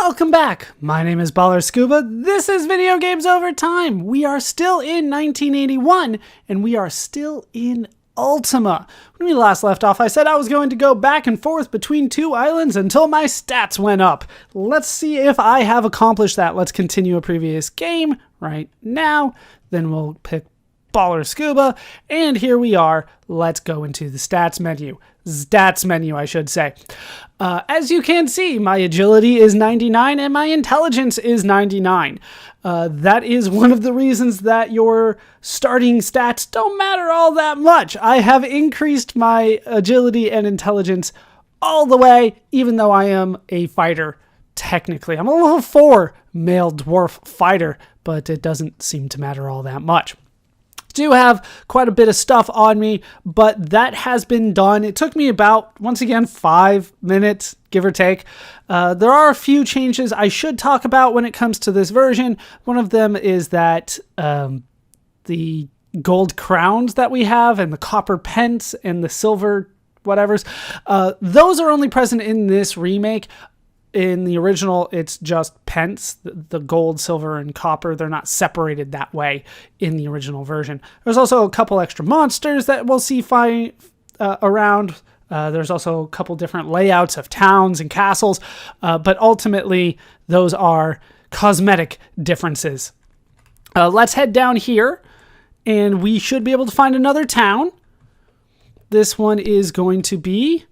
Welcome back! My name is ballerscuba. This is Video Games Over Time. We are still in 1981, and we are still in Ultima. When we last left off, I said I was going to go back and forth between two islands until my stats went up. Let's see if I have accomplished that. Let's continue a previous game right now. Then we'll pick ballerscuba, and here we are. Let's go into the stats menu. Stats menu, I should say. As you can see, my agility is 99 and my intelligence is 99. That is one of the reasons that your starting stats don't matter all that much. I have increased my agility and intelligence all the way, even though I am a fighter, technically. I'm a level 4 male dwarf fighter, but it doesn't seem to matter all that much. Do have quite a bit of stuff on me, but that has been done. It took me about, once again, 5 minutes, give or take. There are a few changes I should talk about when it comes to this version. One of them is that the gold crowns that we have and the copper pence and the silver whatevers, those are only present in this remake. In the original, it's just pence, the gold, silver, and copper. They're not separated that way in the original version. There's also a couple extra monsters that we'll see around. There's also a couple different layouts of towns and castles, but ultimately, those are cosmetic differences. Let's head down here, and we should be able to find another town. This one is going to be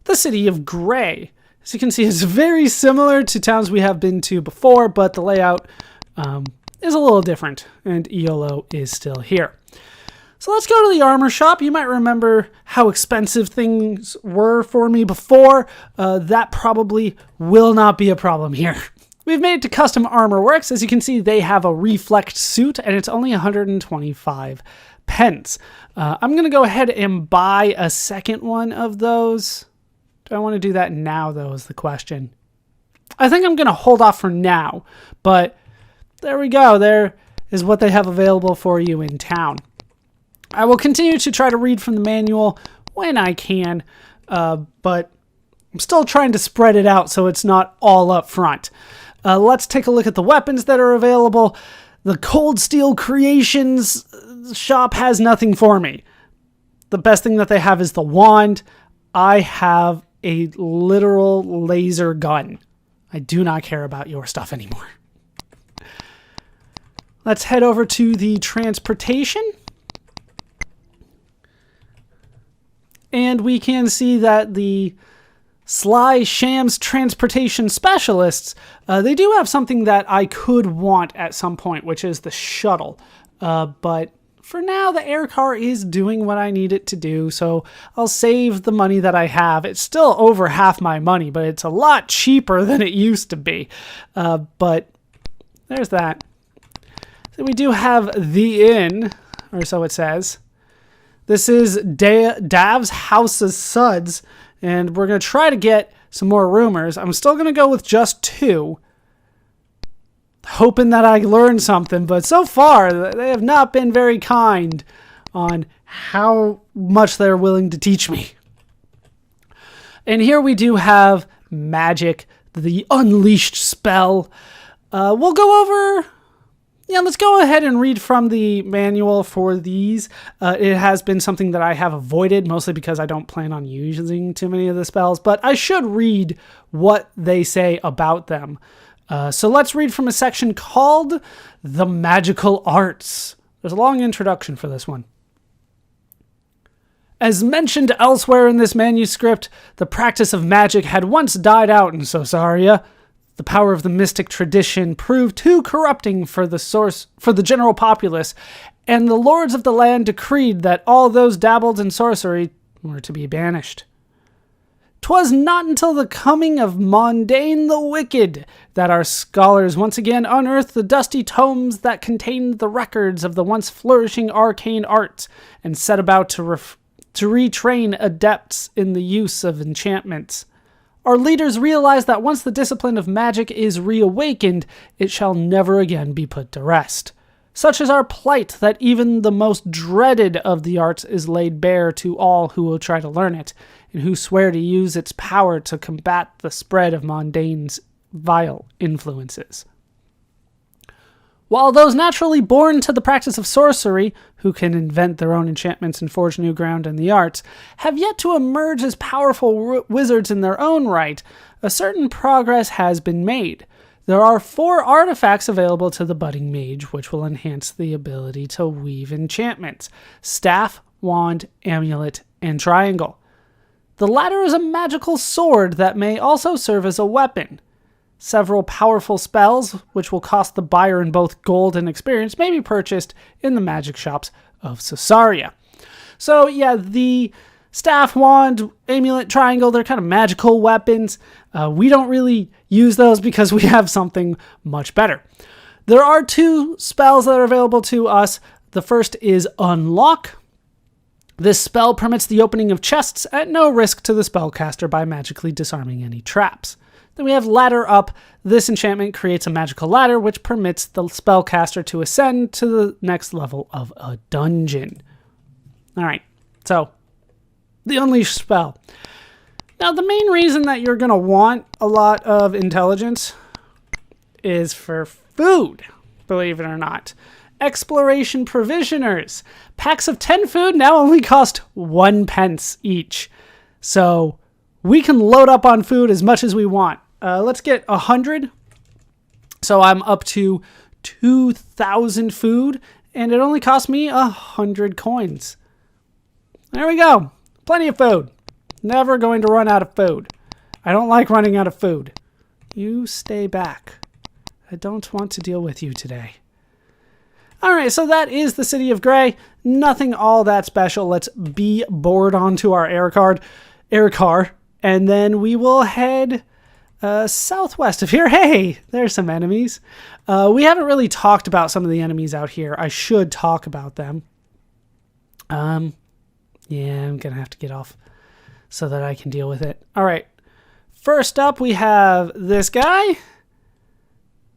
the City of Gray. As you can see, it's very similar to towns we have been to before, but the layout is a little different, and Iolo is still here. So let's go to the armor shop. You might remember how expensive things were for me before. That probably will not be a problem here. We've made it to Custom Armor Works. As you can see, they have a reflect suit, and it's only 125 pence. I'm going to go ahead and buy a second one of those. Do I want to do that now, though, is the question. I think I'm going to hold off for now, but there we go. There is what they have available for you in town. I will continue to try to read from the manual when I can, but I'm still trying to spread it out so it's not all up front. Let's take a look at the weapons that are available. The Cold Steel Creations shop has nothing for me. The best thing that they have is the wand. I have a literal laser gun. I do not care about your stuff anymore. Let's head over to the transportation. And we can see that the Sly Shams transportation specialists, they do have something that I could want at some point, which is the shuttle. But for now, the air car is doing what I need it to do, so I'll save the money that I have. It's still over half my money, but it's a lot cheaper than it used to be. But there's that. So we do have the inn, or so it says. This is Dav's House of Suds, and we're going to try to get some more rumors. I'm still going to go with just 2. Hoping that I learned something, but so far they have not been very kind on how much they're willing to teach me. And here we do have magic, the unleashed spell. We'll go over, let's go ahead and read from the manual for these. It has been something that I have avoided, mostly because I don't plan on using too many of the spells, but I should read what they say about them. So let's read from a section called The Magical Arts. There's a long introduction for this one. As mentioned elsewhere in this manuscript, the practice of magic had once died out in Sosaria. The power of the mystic tradition proved too corrupting for the general populace, and the lords of the land decreed that all those dabbled in sorcery were to be banished. 'Twas not until the coming of Mondane the Wicked that our scholars once again unearthed the dusty tomes that contained the records of the once flourishing arcane arts, and set about to retrain adepts in the use of enchantments. Our leaders realized that once the discipline of magic is reawakened, it shall never again be put to rest. Such is our plight that even the most dreaded of the arts is laid bare to all who will try to learn it, and who swear to use its power to combat the spread of Mondane's vile influences. While those naturally born to the practice of sorcery, who can invent their own enchantments and forge new ground in the arts, have yet to emerge as powerful wizards in their own right, a certain progress has been made. There are 4 artifacts available to the budding mage, which will enhance the ability to weave enchantments: staff, wand, amulet, and triangle. The latter is a magical sword that may also serve as a weapon. Several powerful spells, which will cost the buyer in both gold and experience, may be purchased in the magic shops of Caesarea. So yeah, the staff, wand, amulet, triangle, they're kind of magical weapons. We don't really use those because we have something much better. There are 2 spells that are available to us. The first is Unlock. This spell permits the opening of chests at no risk to the spellcaster by magically disarming any traps. Then we have Ladder Up. This enchantment creates a magical ladder which permits the spellcaster to ascend to the next level of a dungeon. Alright, so the Unleash spell. Now the main reason that you're going to want a lot of intelligence is for food, believe it or not. Exploration provisioners. Packs of 10 food now only cost 1 pence each. So we can load up on food as much as we want. Let's get 100. So I'm up to 2,000 food, and it only cost me 100 coins. There we go. Plenty of food. Never going to run out of food. I don't like running out of food. You stay back. I don't want to deal with you today. Alright, so that is the City of Grey. Nothing all that special. Let's be board onto our air car, and then we will head southwest of here. Hey, there's some enemies. We haven't really talked about some of the enemies out here. I should talk about them. Yeah, I'm gonna have to get off so that I can deal with it. Alright, first up we have this guy.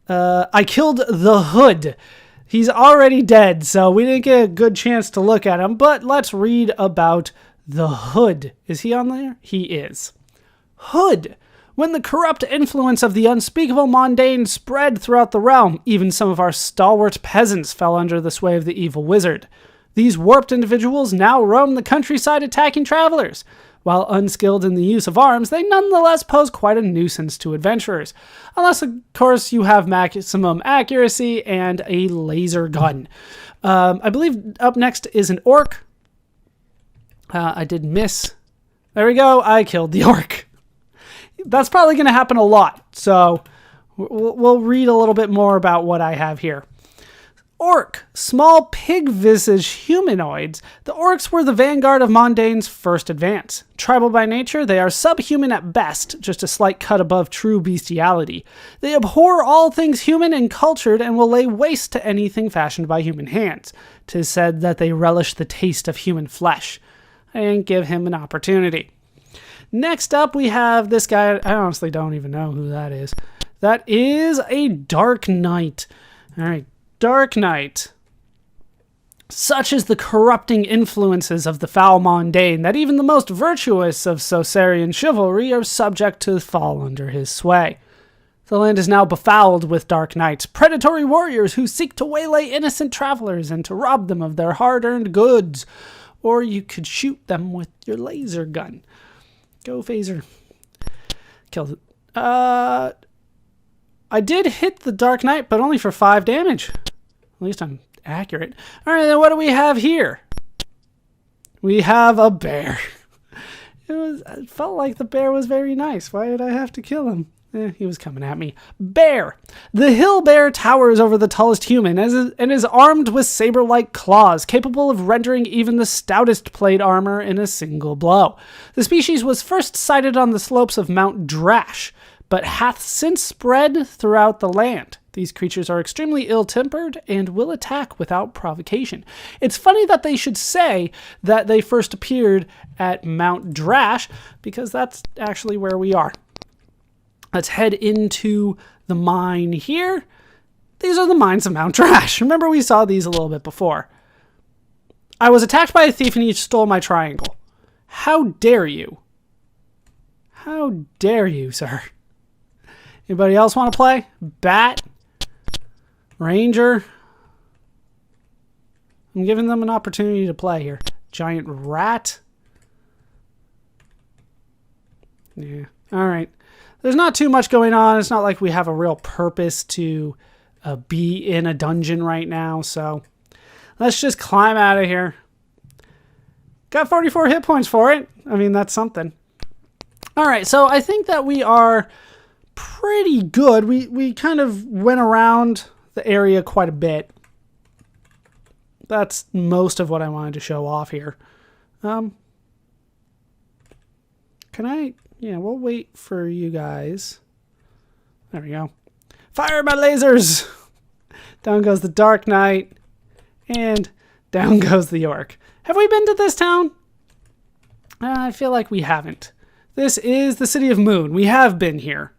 I killed the Hood. He's already dead, so we didn't get a good chance to look at him, but let's read about the Hood. Is he on there? He is. Hood. When the corrupt influence of the unspeakable mundane spread throughout the realm, even some of our stalwart peasants fell under the sway of the evil wizard. These warped individuals now roam the countryside attacking travelers. While unskilled in the use of arms, they nonetheless pose quite a nuisance to adventurers. Unless, of course, you have maximum accuracy and a laser gun. I believe up next is an orc. I did miss. There we go. I killed the orc. That's probably going to happen a lot. So we'll read a little bit more about what I have here. Orc, small pig-visaged humanoids, the orcs were the vanguard of Mondane's first advance. Tribal by nature, they are subhuman at best, just a slight cut above true bestiality. They abhor all things human and cultured and will lay waste to anything fashioned by human hands. 'Tis said that they relish the taste of human flesh. I didn't give him an opportunity. Next up, we have this guy. I honestly don't even know who that is. That is a Dark Knight. All right. Dark Knight. Such is the corrupting influences of the foul mundane that even the most virtuous of Caesarian chivalry are subject to fall under his sway. The land is now befouled with Dark Knights, predatory warriors who seek to waylay innocent travelers and to rob them of their hard-earned goods. Or you could shoot them with your laser gun. Go, phaser. Killed it. I did hit the Dark Knight, but only for 5 damage. At least I'm accurate. All right, then what do we have here? We have a bear. It felt like the bear was very nice. Why did I have to kill him? He was coming at me. Bear. The hill bear towers over the tallest human and is armed with saber-like claws, capable of rendering even the stoutest plate armor in a single blow. The species was first sighted on the slopes of Mount Drash, but hath since spread throughout the land. These creatures are extremely ill-tempered and will attack without provocation. It's funny that they should say that they first appeared at Mount Drash, because that's actually where we are. Let's head into the mine here. These are the mines of Mount Drash. Remember, we saw these a little bit before. I was attacked by a thief and he stole my triangle. How dare you? How dare you, sir? Anybody else want to play? Bat? Ranger? I'm giving them an opportunity to play here. Giant rat? Yeah. All right. There's not too much going on. It's not like we have a real purpose to be in a dungeon right now. So let's just climb out of here. Got 44 hit points for it. I mean, that's something. All right. So I think that we are pretty good. We kind of went around the area quite a bit. That's most of what I wanted to show off here. Can I... Yeah, we'll wait for you guys. There we go. Fire my lasers! Down goes the Dark Knight. And down goes the Orc. Have we been to this town? I feel like we haven't. This is the City of Moon. We have been here.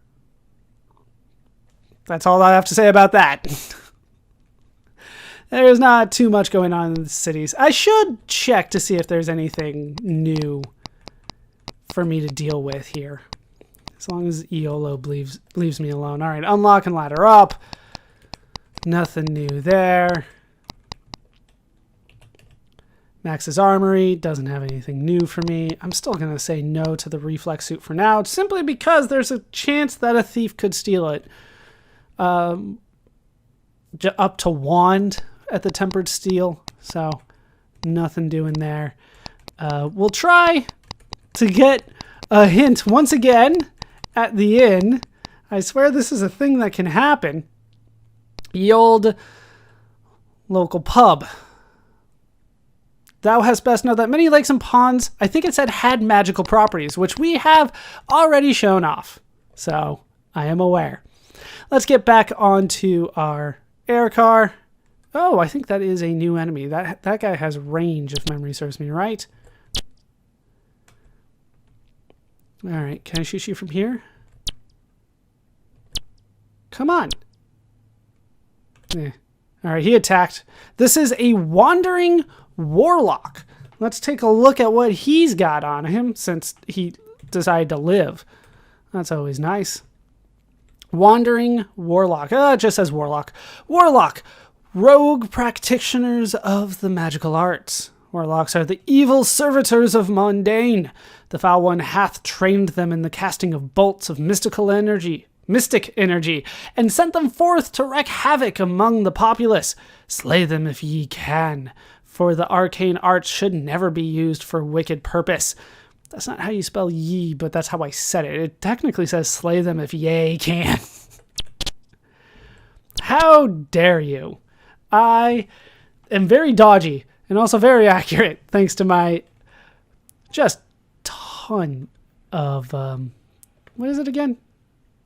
That's all I have to say about that. There's not too much going on in the cities. I should check to see if there's anything new for me to deal with here. As long as Iolo leaves me alone. All right, unlock and ladder up. Nothing new there. Max's Armory doesn't have anything new for me. I'm still going to say no to the reflex suit for now, simply because there's a chance that a thief could steal it. Up to wand at the tempered steel, so nothing doing there. We'll try to get a hint once again at the inn. I swear this is a thing that can happen. The old local pub. Thou hast best know that many lakes and ponds, I think it said, had magical properties, which we have already shown off. So I am aware. Let's get back onto our air car. Oh, I think that is a new enemy. That guy has range, if memory serves me right. All right, can I shoot you from here? Come on. Yeah. All right, he attacked. This is a wandering warlock. Let's take a look at what he's got on him since he decided to live. That's always nice. Wandering warlock. It just says warlock. Warlock. Rogue practitioners of the magical arts. Warlocks are the evil servitors of mundane. The foul one hath trained them in the casting of bolts of mystic energy, and sent them forth to wreak havoc among the populace. Slay them if ye can, for the arcane arts should never be used for wicked purpose. That's not how you spell ye, but that's how I said it. It technically says slay them if ye can. How dare you? I am very dodgy and also very accurate, thanks to my just ton of, what is it again?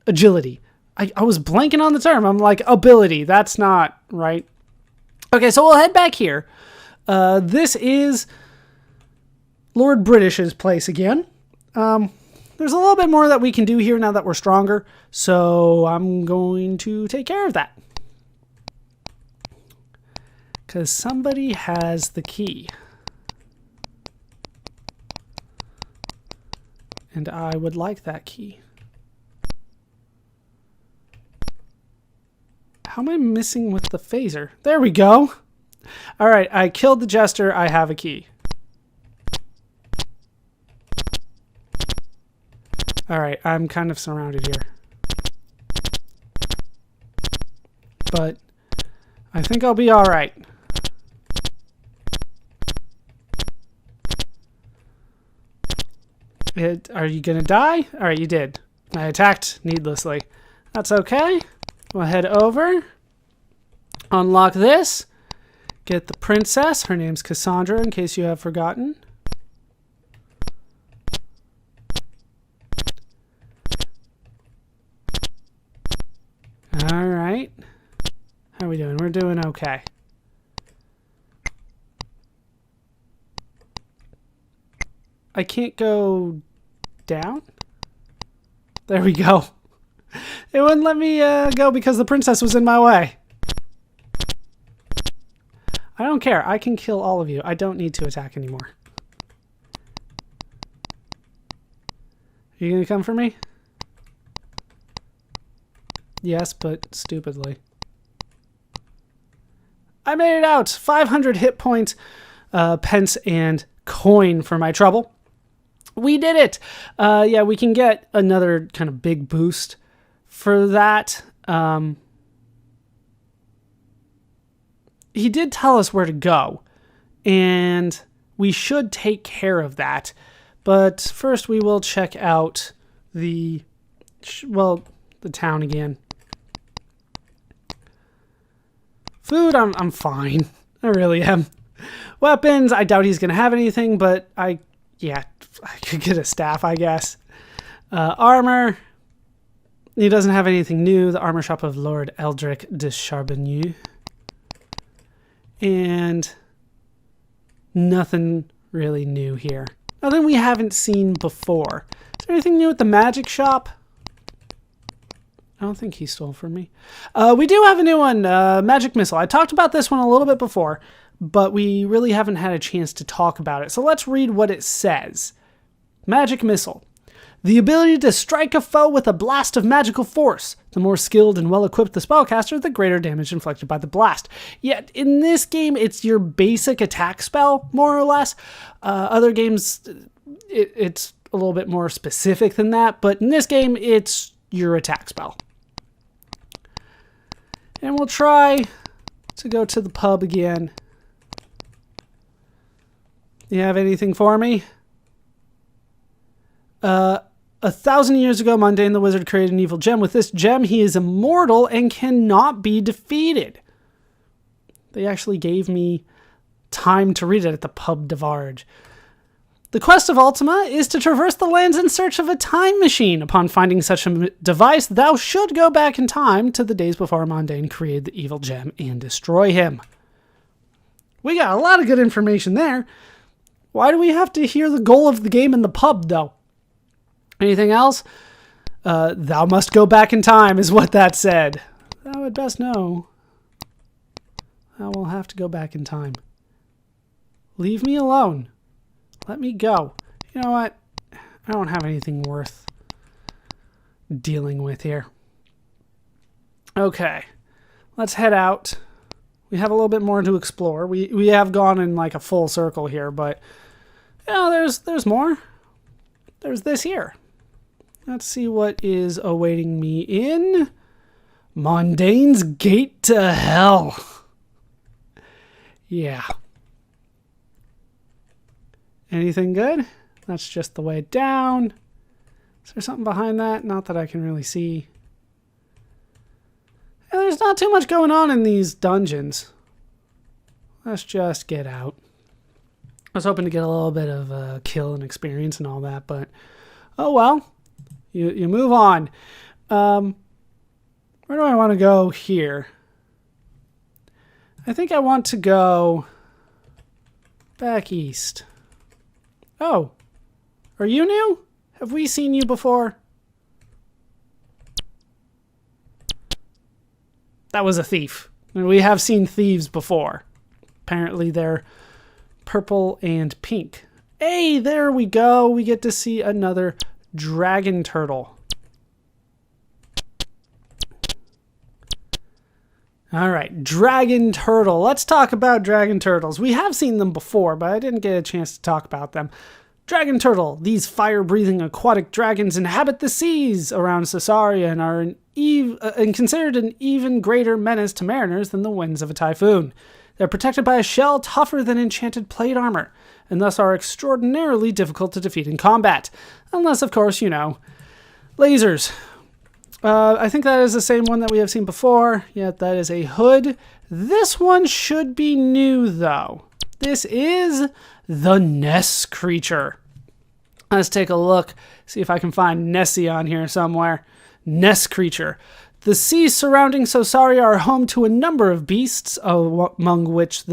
Agility. I was blanking on the term. I'm like, ability. That's not right. Okay, so we'll head back here. This is Lord British's place again. There's a little bit more that we can do here now that we're stronger, so I'm going to take care of that. Because somebody has the key. And I would like that key. How am I missing with the phaser? There we go. All right, I killed the jester. I have a key. All right, I'm kind of surrounded here. But I think I'll be all right. Are you going to die? All right, you did. I attacked needlessly. That's okay. We'll head over. Unlock this. Get the princess. Her name's Cassandra, in case you have forgotten. All right. How are we doing? We're doing okay. I can't go down? There we go. It wouldn't let me go because the princess was in my way. I don't care. I can kill all of you. I don't need to attack anymore. Are you going to come for me? Yes, but stupidly. I made it out! 500 hit points, pence, and coin for my trouble. We did it! Yeah, we can get another kind of big boost for that. He did tell us where to go, and we should take care of that. But first we will check out the town again. Food, I'm fine. I really am. Weapons, I doubt he's going to have anything, but I could get a staff, I guess. Armor, he doesn't have anything new. The armor shop of Lord Eldric de Charbonneau. And nothing really new here. Nothing we haven't seen before. Is there anything new at the magic shop? I don't think he stole from me. We do have a new one, Magic Missile. I talked about this one a little bit before, but we really haven't had a chance to talk about it. So let's read what it says. Magic Missile. The ability to strike a foe with a blast of magical force. The more skilled and well-equipped the spellcaster, the greater damage inflicted by the blast. Yet, in this game, it's your basic attack spell, more or less. Other games, it's a little bit more specific than that, but in this game, it's your attack spell. And we'll try to go to the pub again. You have anything for me? 1,000 years ago, Mundane the Wizard created an evil gem. With this gem, he is immortal and cannot be defeated. They actually gave me time to read it at the Pub de Varge. The quest of Ultima is to traverse the lands in search of a time machine. Upon finding such a device, thou should go back in time to the days before Mundane created the evil gem and destroy him. We got a lot of good information there. Why do we have to hear the goal of the game in the pub, though? Anything else? Thou must go back in time, is what that said. Thou would best know. I will have to go back in time. Leave me alone. Let me go. You know what? I don't have anything worth dealing with here. Okay. Let's head out. We have a little bit more to explore. We have gone in like a full circle here, but you know, there's more. There's this here. Let's see what is awaiting me in Mundane's Gate to Hell. Yeah. Anything good? That's just the way down. Is there something behind that? Not that I can really see. And there's not too much going on in these dungeons. Let's just get out. I was hoping to get a little bit of kill and experience and all that, but oh well. You move on. Where do I want to go here? I think I want to go back east. Oh, are you new? Have we seen you before? That was a thief. We have seen thieves before. Apparently they're purple and pink. Hey, there we go. We get to see another dragon turtle. All right, dragon turtle. Let's talk about dragon turtles. We have seen them before, but I didn't get a chance to talk about them. Dragon turtle. These fire-breathing aquatic dragons inhabit the seas around Caesarea and are considered an even greater menace to mariners than the winds of a typhoon. They're protected by a shell tougher than enchanted plate armor, and thus are extraordinarily difficult to defeat in combat. Unless, of course, you know, lasers. I think that is the same one that we have seen before. Yeah, that is a hood. This one should be new, though. This is the Ness creature. Let's take a look, see if I can find Nessie on here somewhere. Ness creature. The seas surrounding Sosaria are home to a number of beasts, among which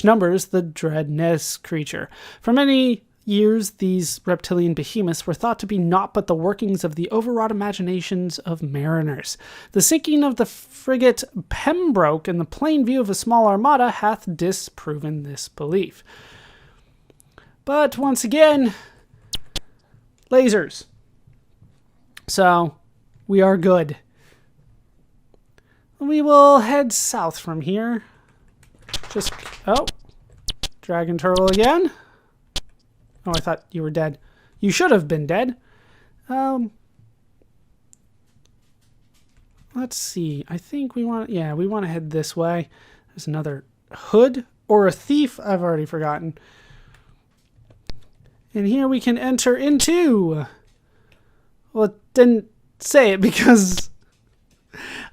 numbers the dread Ness creature. For many years, these reptilian behemoths were thought to be naught but the workings of the overwrought imaginations of mariners. The sinking of the frigate Pembroke and the plain view of a small armada hath disproven this belief. But once again, lasers. So, we are good. We will head south from here. Just, oh, dragon turtle again. Oh, I thought you were dead. You should have been dead. Let's see. I think we want to head this way. There's another hood or a thief. I've already forgotten. And here we can enter into... Well, it didn't say it because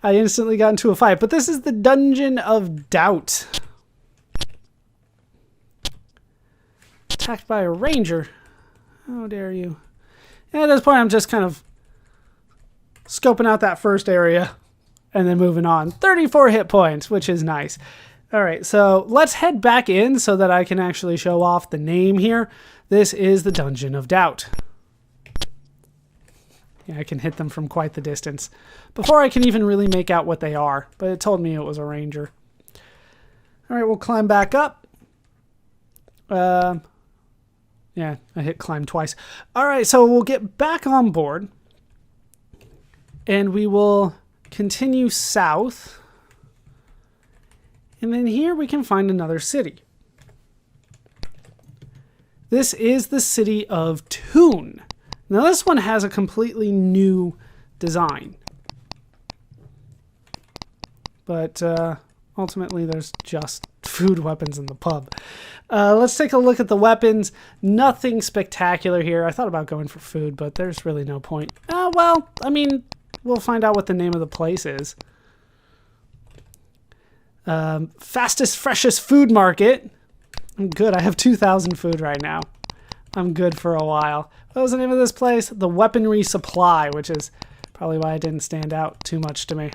I instantly got into a fight. But this is the Dungeon of Doubt. Attacked by a ranger. How dare you. And at this point, I'm just kind of scoping out that first area and then moving on. 34 hit points, which is nice. All right, so let's head back in so that I can actually show off the name here. This is the Dungeon of Doubt. Yeah, I can hit them from quite the distance before I can even really make out what they are, but it told me it was a ranger. All right, we'll climb back up. Yeah, I hit climb twice. All right, so we'll get back on board and we will continue south. And then here we can find another city. This is the city of Toon. Now this one has a completely new design. But ultimately there's just food weapons in the pub. Let's take a look at the weapons. Nothing spectacular here. I thought about going for food, but there's really no point. Well, I mean, we'll find out what the name of the place is. Fastest, freshest food market. I'm good. I have 2,000 food right now. I'm good for a while. What was the name of this place? The Weaponry Supply, which is probably why it didn't stand out too much to me.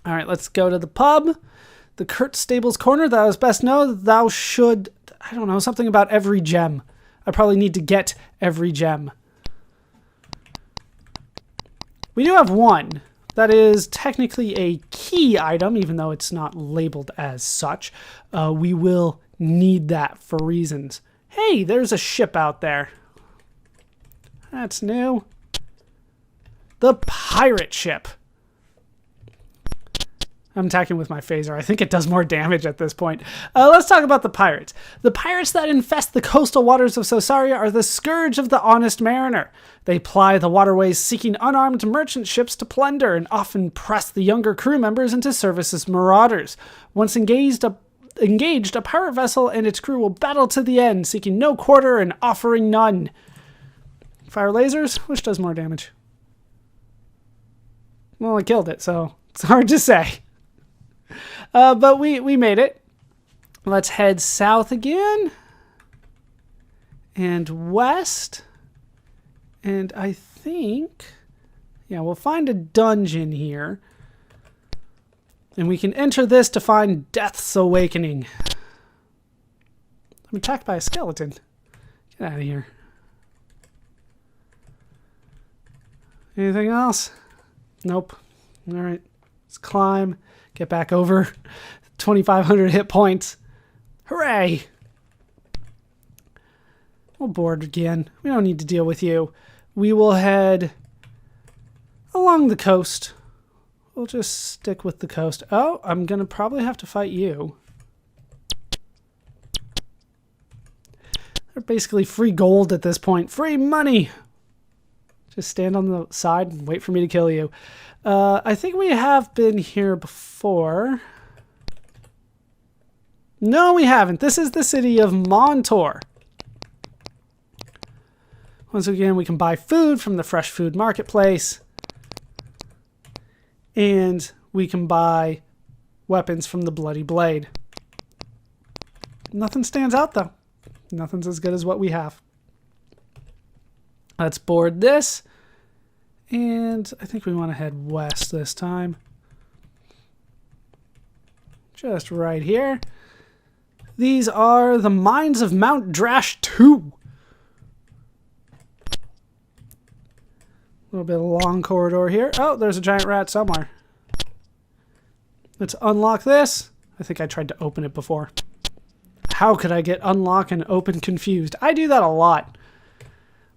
All right, let's go to the pub. The Kurt Stables Corner. Thou best know thou should, I don't know, something about every gem. I probably need to get every gem. We do have one. That is technically a key item, even though it's not labeled as such. We will need that for reasons. Hey, there's a ship out there. That's new. The pirate ship. I'm attacking with my phaser. I think it does more damage at this point. Let's talk about the pirates. The pirates that infest the coastal waters of Sosaria are the scourge of the honest mariner. They ply the waterways seeking unarmed merchant ships to plunder and often press the younger crew members into service as marauders. Once engaged, a pirate vessel and its crew will battle to the end, seeking no quarter and offering none. Fire lasers, which does more damage? Well, I killed it, so it's hard to say. But we made it. Let's head south again. And west. And I think... yeah, we'll find a dungeon here. And we can enter this to find Death's Awakening. I'm attacked by a skeleton. Get out of here. Anything else? Nope. Alright. Let's climb. Get back over 2,500 hit points. Hooray! We're bored again. We don't need to deal with you. We will head along the coast. We'll just stick with the coast. Oh, I'm going to probably have to fight you. They're basically free gold at this point. Free money! Just stand on the side and wait for me to kill you. I think we have been here before. No, we haven't. This is the city of Montor. Once again, we can buy food from the Fresh Food Marketplace. And we can buy weapons from the Bloody Blade. Nothing stands out, though. Nothing's as good as what we have. Let's board this. And I think we want to head west this time. Just right here. These are the Mines of Mount Drash 2. A little bit of a long corridor here. Oh, there's a giant rat somewhere. Let's unlock this. I think I tried to open it before. How could I get unlock and open confused? I do that a lot.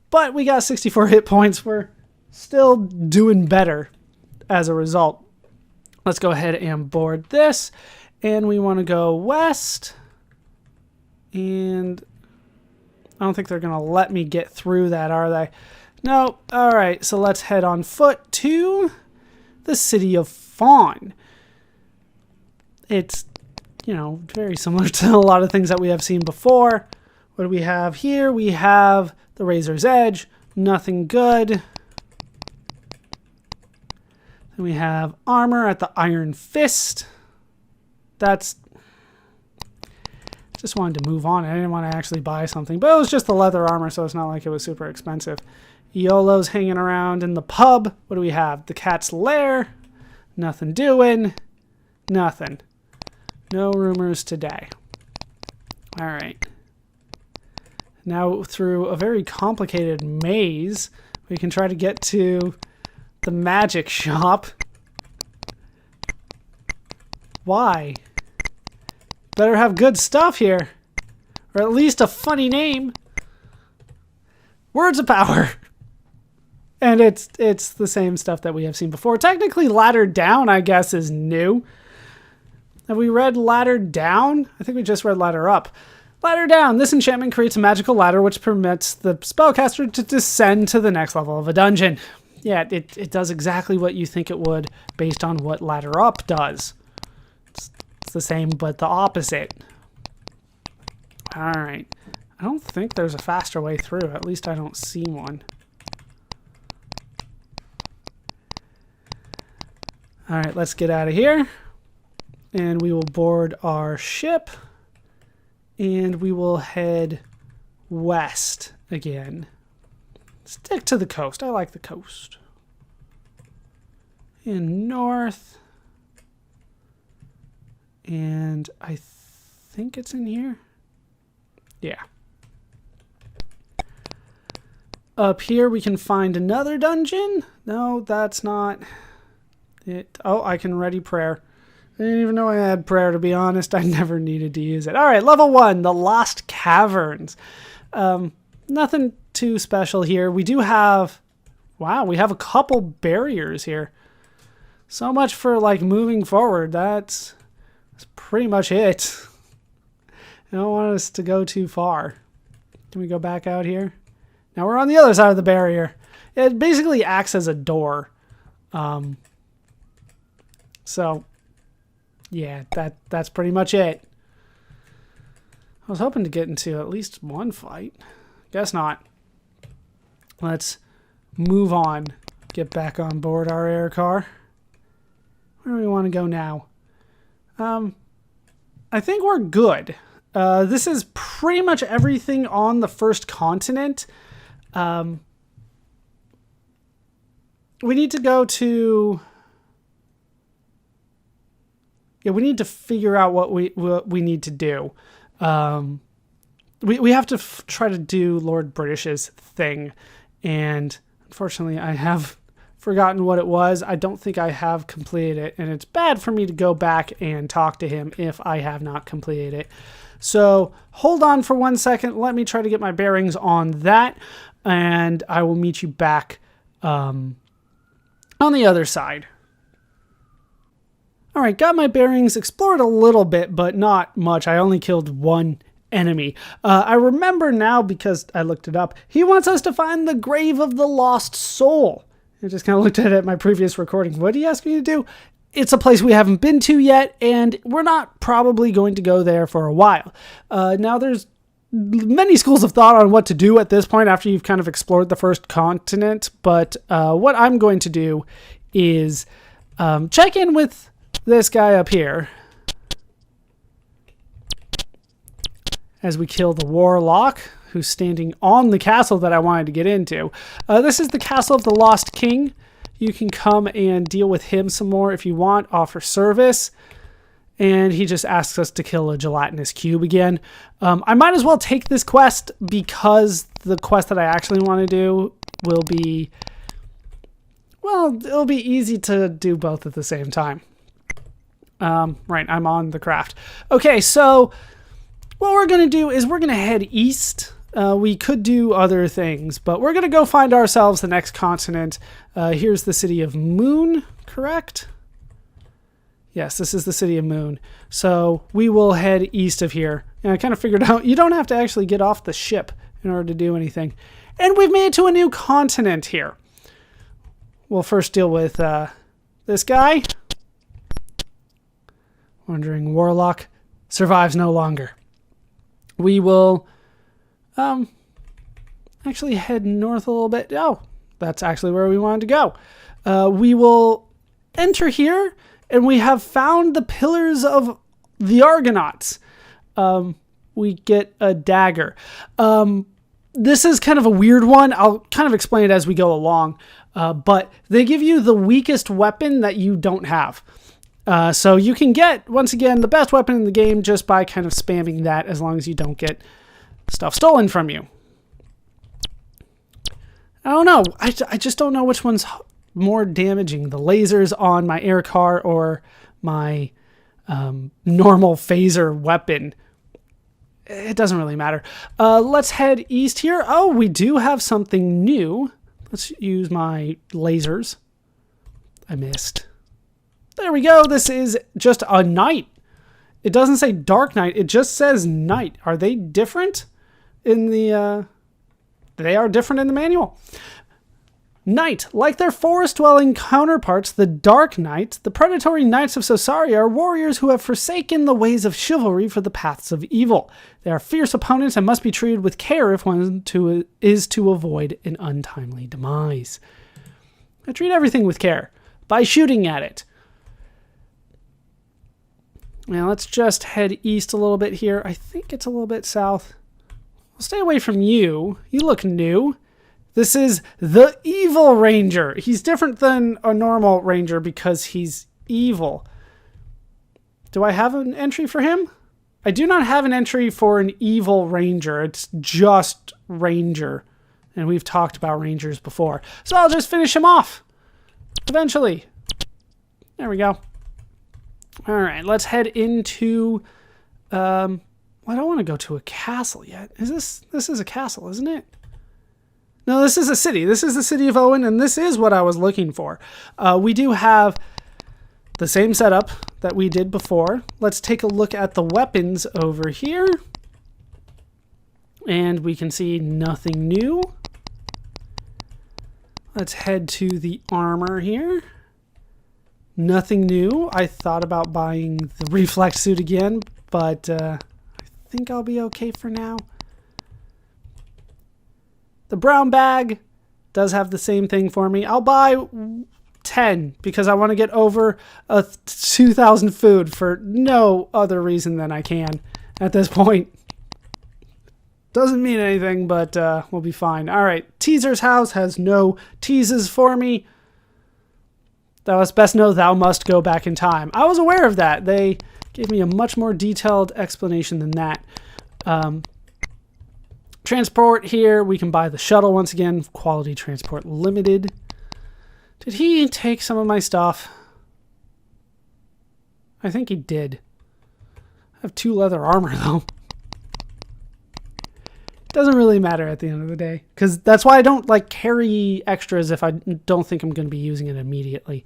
But we got 64 hit points. We're still doing better as a result. Let's go ahead and board this. And we want to go west. And I don't think they're going to let me get through that, are they? No. All right, so let's head on foot to the city of Fawn. It's, you know, very similar to a lot of things that we have seen before. What do we have here? We have the Razor's Edge. Nothing good. Then we have armor at the Iron Fist. That's... Just wanted to move on. I didn't want to actually buy something. But it was just the leather armor, so it's not like it was super expensive. Iolo's hanging around in the pub. What do we have? The Cat's Lair. Nothing doing. Nothing. No rumors today. All right. Now through a very complicated maze, we can try to get to the magic shop. Why? Better have good stuff here. Or at least a funny name. Words of power. And it's the same stuff that we have seen before. Technically, ladder down, I guess, is new. Have we read ladder down? I think we just read ladder up. Ladder down. This enchantment creates a magical ladder which permits the spellcaster to descend to the next level of a dungeon. Yeah, it does exactly what you think it would based on what ladder up does. It's the same, but the opposite. All right. I don't think there's a faster way through. At least I don't see one. All right, let's get out of here. And we will board our ship. And we will head west again. Stick to the coast. I like the coast. And north. And I think it's in here. Yeah. Up here we can find another dungeon. No, that's not it. Oh, I can ready prayer. I didn't even know I had prayer, to be honest. I never needed to use it. All right, level 1, the Lost Caverns. Nothing too special here. We do have... Wow, we have a couple barriers here. So much for, like, moving forward. That's pretty much it. I don't want us to go too far. Can we go back out here? Now we're on the other side of the barrier. It basically acts as a door. So... yeah, that's pretty much it. I was hoping to get into at least one fight. Guess not. Let's move on. Get back on board our air car. Where do we want to go now? I think we're good. This is pretty much everything on the first continent. We need to go to... yeah, we need to figure out what we need to do. We have to try to do Lord British's thing, and unfortunately, I have forgotten what it was. I don't think I have completed it, and it's bad for me to go back and talk to him if I have not completed it. So hold on for 1 second. Let me try to get my bearings on that, and I will meet you back on the other side. All right, got my bearings, explored a little bit, but not much. I only killed one enemy. I remember now because I looked it up. He wants us to find the grave of the lost soul. I just kind of looked at it at my previous recording. What did he ask me to do? It's a place we haven't been to yet, and we're not probably going to go there for a while. Now, there's many schools of thought on what to do at this point after you've kind of explored the first continent, but what I'm going to do is check in with this guy up here as we kill the warlock who's standing on the castle that I wanted to get into. This is the castle of the Lost King. You can come and deal with him some more if you want, offer service. And he just asks us to kill a gelatinous cube again. I might as well take this quest because the quest that I actually want to do will be... well, it'll be easy to do both at the same time. Right, I'm on the craft. Okay, so what we're going to do is we're going to head east. We could do other things, but we're going to go find ourselves the next continent. Here's the city of Moon, correct? Yes, this is the City of Moon. So we will head east of here. And I kind of figured out you don't have to actually get off the ship in order to do anything. And we've made it to a new continent here. We'll first deal with this guy. Wandering Warlock survives no longer. We will actually head north a little bit. Oh, that's actually where we wanted to go. We will enter here, and we have found the Pillars of the Argonauts. We get a dagger. This is kind of a weird one. I'll kind of explain it as we go along. But they give you the weakest weapon that you don't have. So you can get, once again, the best weapon in the game just by kind of spamming that, as long as you don't get stuff stolen from you. I don't know. I just don't know which one's more damaging. The lasers on my air car or my normal phaser weapon. It doesn't really matter. Let's head east here. Oh, we do have something new. Let's use my lasers. I missed. There we go. This is just a night. It doesn't say dark night. It just says night. Are they different in the... They are different in the manual. Night. Like their forest-dwelling counterparts, the Dark Knight, the predatory knights of Sosaria are warriors who have forsaken the ways of chivalry for the paths of evil. They are fierce opponents and must be treated with care if one is to avoid an untimely demise. I treat everything with care by shooting at it. Now let's just head east a little bit here. I think it's a little bit south. I'll stay away from you. You look new. This is the Evil Ranger. He's different than a normal ranger because he's evil. Do I have an entry for him? I do not have an entry for an evil ranger. It's just ranger. And we've talked about rangers before. So I'll just finish him off. Eventually. There we go. All right, let's head into... I don't want to go to a castle yet. This is a castle, isn't it? No, this is a city. This is the city of Owen, and this is what I was looking for. We do have the same setup that we did before. Let's take a look at the weapons over here. And we can see nothing new. Let's head to the armor here. Nothing new. I thought about buying the reflex suit again, but I think I'll be okay for now. The brown bag does have the same thing for me. I'll buy 10 because I want to get over 2,000 food for no other reason than I can at this point. Doesn't mean anything, but we'll be fine. All right, Teaser's house has no teases for me. Thou hast best know thou must go back in time. I was aware of that. They gave me a much more detailed explanation than that. Transport here, we can buy the shuttle once again. Quality Transport Limited. Did he take some of my stuff? I think he did. I have 2 leather armor though. Doesn't really matter at the end of the day, because that's why I don't like carry extras if I don't think I'm going to be using it immediately.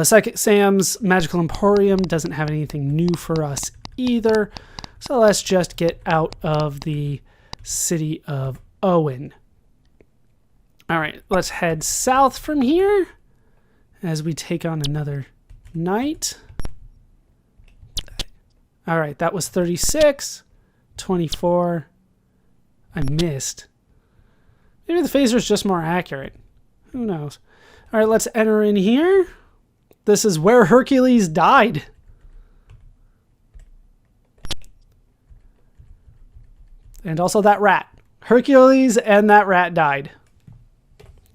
Psychic Sam's Magical Emporium doesn't have anything new for us either, so let's just get out of the city of Owen. All right, let's head south from here as we take on another night. All right, that was 36, 24. I missed. Maybe the phaser's just more accurate. Who knows? All right, let's enter in here. This is where Hercules died. And also that rat. Hercules and that rat died.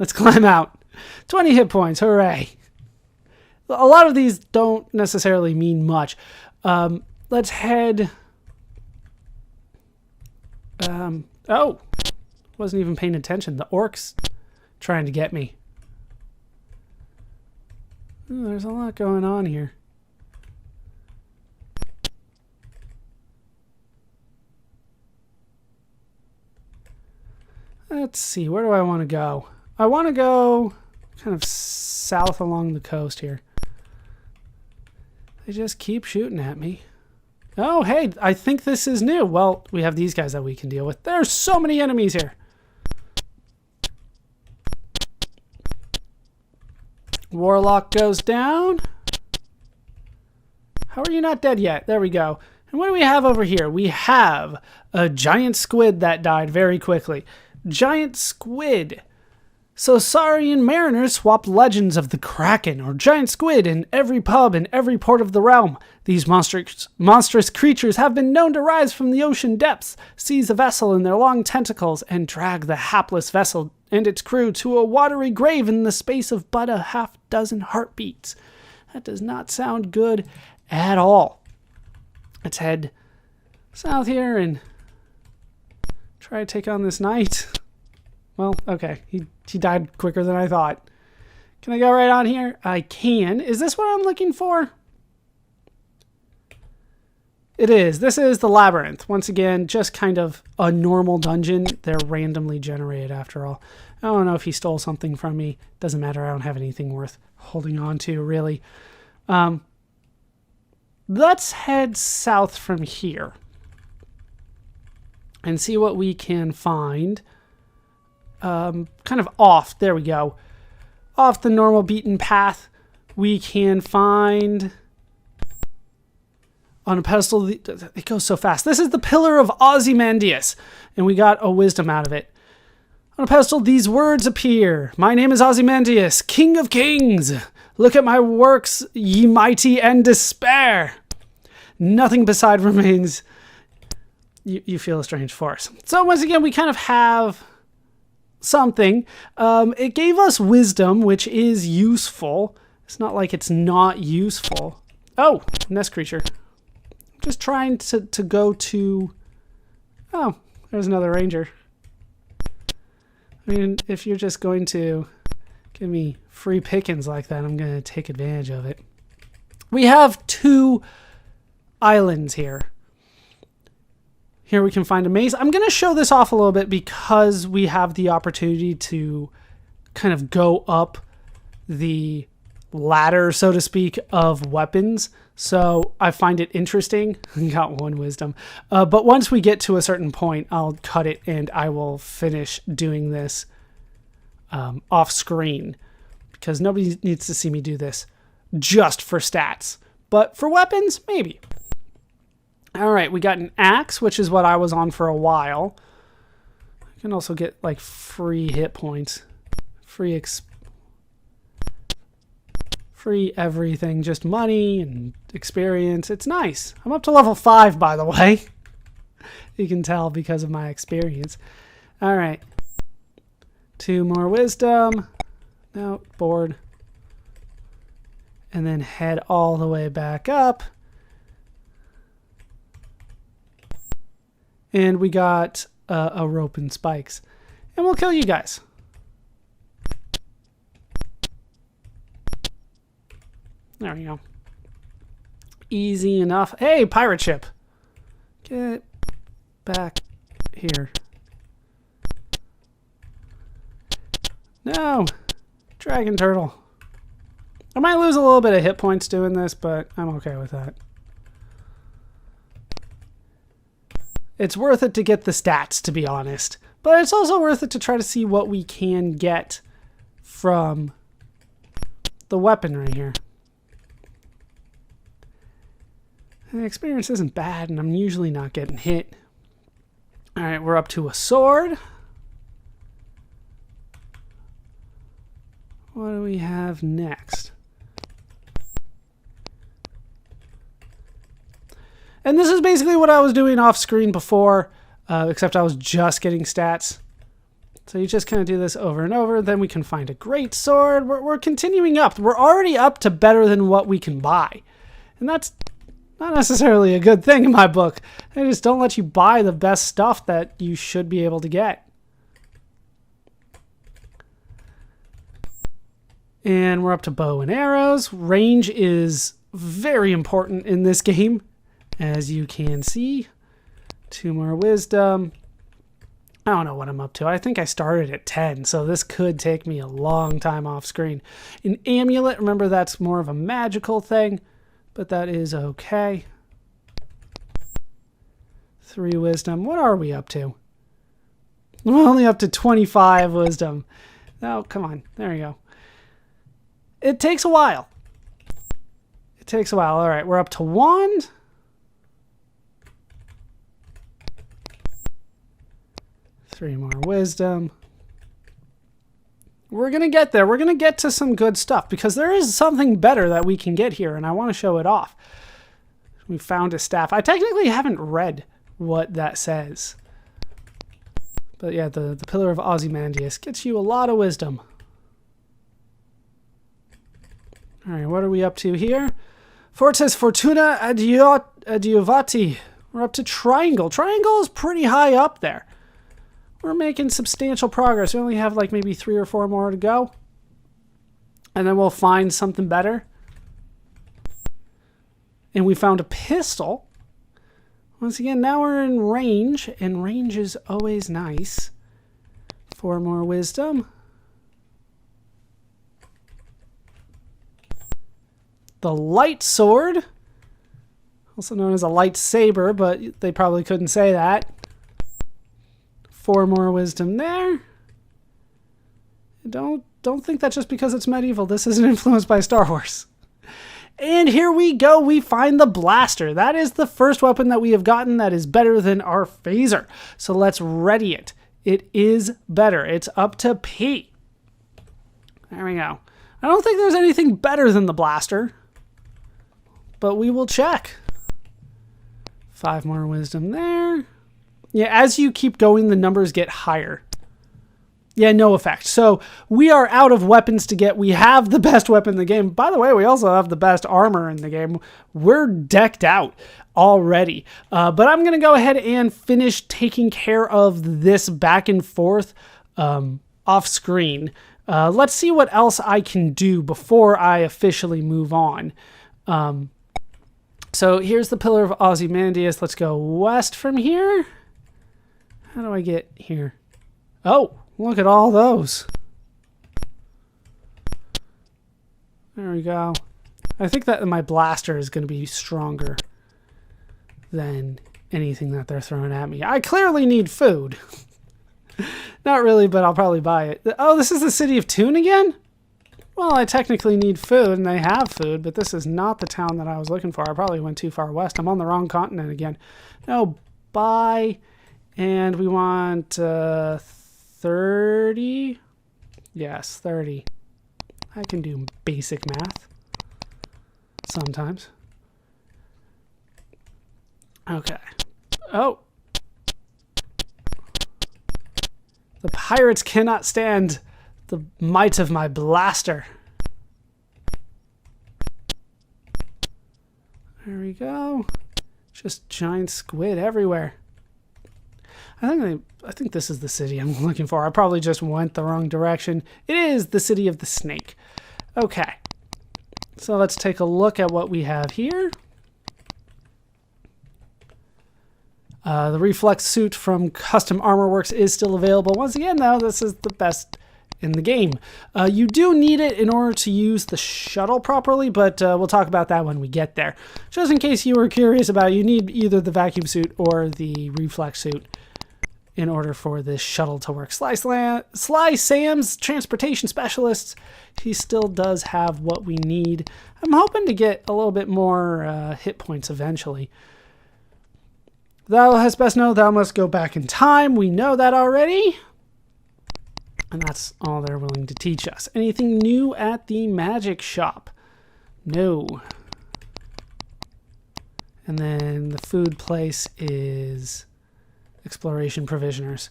Let's climb out. 20 hit points. Hooray. A lot of these don't necessarily mean much. Let's head... oh, wasn't even paying attention. The orc's trying to get me. Ooh, there's a lot going on here. Let's see, where do I want to go? I want to go kind of south along the coast here. They just keep shooting at me. Oh, hey, I think this is new. Well, we have these guys that we can deal with. There's so many enemies here. Warlock goes down. How are you not dead yet? There we go. And what do we have over here? We have a giant squid that died very quickly. Giant squid. So Saurian mariners swapped legends of the Kraken or giant squid in every pub in every port of the realm. These monstrous creatures have been known to rise from the ocean depths, seize a vessel in their long tentacles, and drag the hapless vessel and its crew to a watery grave in the space of but a half-dozen heartbeats. That does not sound good at all. Let's head south here and try to take on this knight. Well, okay. He died quicker than I thought. Can I go right on here? I can. Is this what I'm looking for? It is. This is the labyrinth. Once again, just kind of a normal dungeon. They're randomly generated after all. I don't know if he stole something from me. Doesn't matter. I don't have anything worth holding on to, really. Let's head south from here and see what we can find. Kind of off. There we go. Off the normal beaten path, we can find on a pedestal. It goes so fast. This is the Pillar of Ozymandias, and we got a wisdom out of it. On a pedestal, these words appear. My name is Ozymandias, King of Kings. Look at my works, ye mighty, and despair. Nothing beside remains. You feel a strange force. So once again, we kind of have something. It gave us wisdom, which is useful. It's not like it's not useful. Oh, nest creature. Just trying to go to... Oh, there's another ranger. I mean, if you're just going to give me free pickings like that, I'm going to take advantage of it. We have 2 islands here. Here we can find a maze. I'm going to show this off a little bit because we have the opportunity to kind of go up the ladder, so to speak, of weapons. So I find it interesting. Got 1 wisdom. But once we get to a certain point, I'll cut it and I will finish doing this off screen because nobody needs to see me do this just for stats. But for weapons, maybe. All right, we got an axe, which is what I was on for a while. I can also get like free hit points, free everything, just money and experience. It's nice. I'm up to level 5, by the way. You can tell because of my experience. All right, 2 more wisdom. No, board. And then head all the way back up. And we got a rope and spikes. And we'll kill you guys. There we go. Easy enough. Hey, pirate ship. Get back here. No. Dragon turtle. I might lose a little bit of hit points doing this, but I'm okay with that. It's worth it to get the stats, to be honest. But it's also worth it to try to see what we can get from the weapon right here. And the experience isn't bad, and I'm usually not getting hit. Alright, we're up to a sword. What do we have next? And this is basically what I was doing off screen before, except I was just getting stats. So you just kind of do this over and over. Then we can find a great sword. We're continuing up. We're already up to better than what we can buy. And that's not necessarily a good thing in my book. They just don't let you buy the best stuff that you should be able to get. And we're up to bow and arrows. Range is very important in this game, as you can see. 2 more wisdom. I don't know what I'm up to. I think I started at 10, so this could take me a long time off screen. An amulet, remember that's more of a magical thing. but that is okay. 3 wisdom. What are we up to? We're only up to 25 wisdom. Oh, come on. There we go. It takes a while. It takes a while. All right, we're up to 1. Three more wisdom. We're going to get there. We're going to get to some good stuff because there is something better that we can get here, and I want to show it off. We found a staff. I technically haven't read what that says. But yeah, the Pillar of Ozymandias gets you a lot of wisdom. All right, what are we up to here? Fortes Fortuna Adiuvati. We're up to Triangle. Triangle is pretty high up there. We're making substantial progress. We only have like maybe 3 or 4 more to go. And then we'll find something better. And we found a pistol. Once again, now we're in range. And range is always nice. 4 more wisdom. The light sword. Also known as a lightsaber, but they probably couldn't say that. 4 more wisdom there. Don't think that just because it's medieval, this isn't influenced by Star Wars. And here we go. We find the blaster. That is the first weapon that we have gotten that is better than our phaser. So let's ready it. It is better. It's up to P. There we go. I don't think there's anything better than the blaster, but we will check. 5 more wisdom there. Yeah, as you keep going, the numbers get higher. Yeah, no effect. So we are out of weapons to get. We have the best weapon in the game. By the way, we also have the best armor in the game. We're decked out already. But I'm going to go ahead and finish taking care of this back and forth off screen. Let's see what else I can do before I officially move on. So here's the Pillar of Ozymandias. Let's go west from here. How do I get here? Oh, look at all those. There we go. I think that my blaster is going to be stronger than anything that they're throwing at me. I clearly need food. Not really, but I'll probably buy it. Oh, this is the city of Toon again? Well, I technically need food, and they have food, but this is not the town that I was looking for. I probably went too far west. I'm on the wrong continent again. No, buy... And we want 30. Yes, 30. I can do basic math sometimes. Okay. Oh. The pirates cannot stand the might of my blaster. There we go. Just giant squid everywhere. I think this is the city I'm looking for. I probably just went the wrong direction. It is the city of the snake. Okay. So let's take a look at what we have here. The reflex suit from Custom Armor Works is still available. Once again, though, this is the best in the game. You do need it in order to use the shuttle properly, but we'll talk about that when we get there. Just in case you were curious about it, you need either the vacuum suit or the reflex suit in order for this shuttle to work. Sly Sam's transportation specialist, he still does have what we need. I'm hoping to get a little bit more hit points eventually. Thou hast best know thou must go back in time. We know that already. And that's all they're willing to teach us. Anything new at the magic shop? No. And then the food place is exploration provisioners.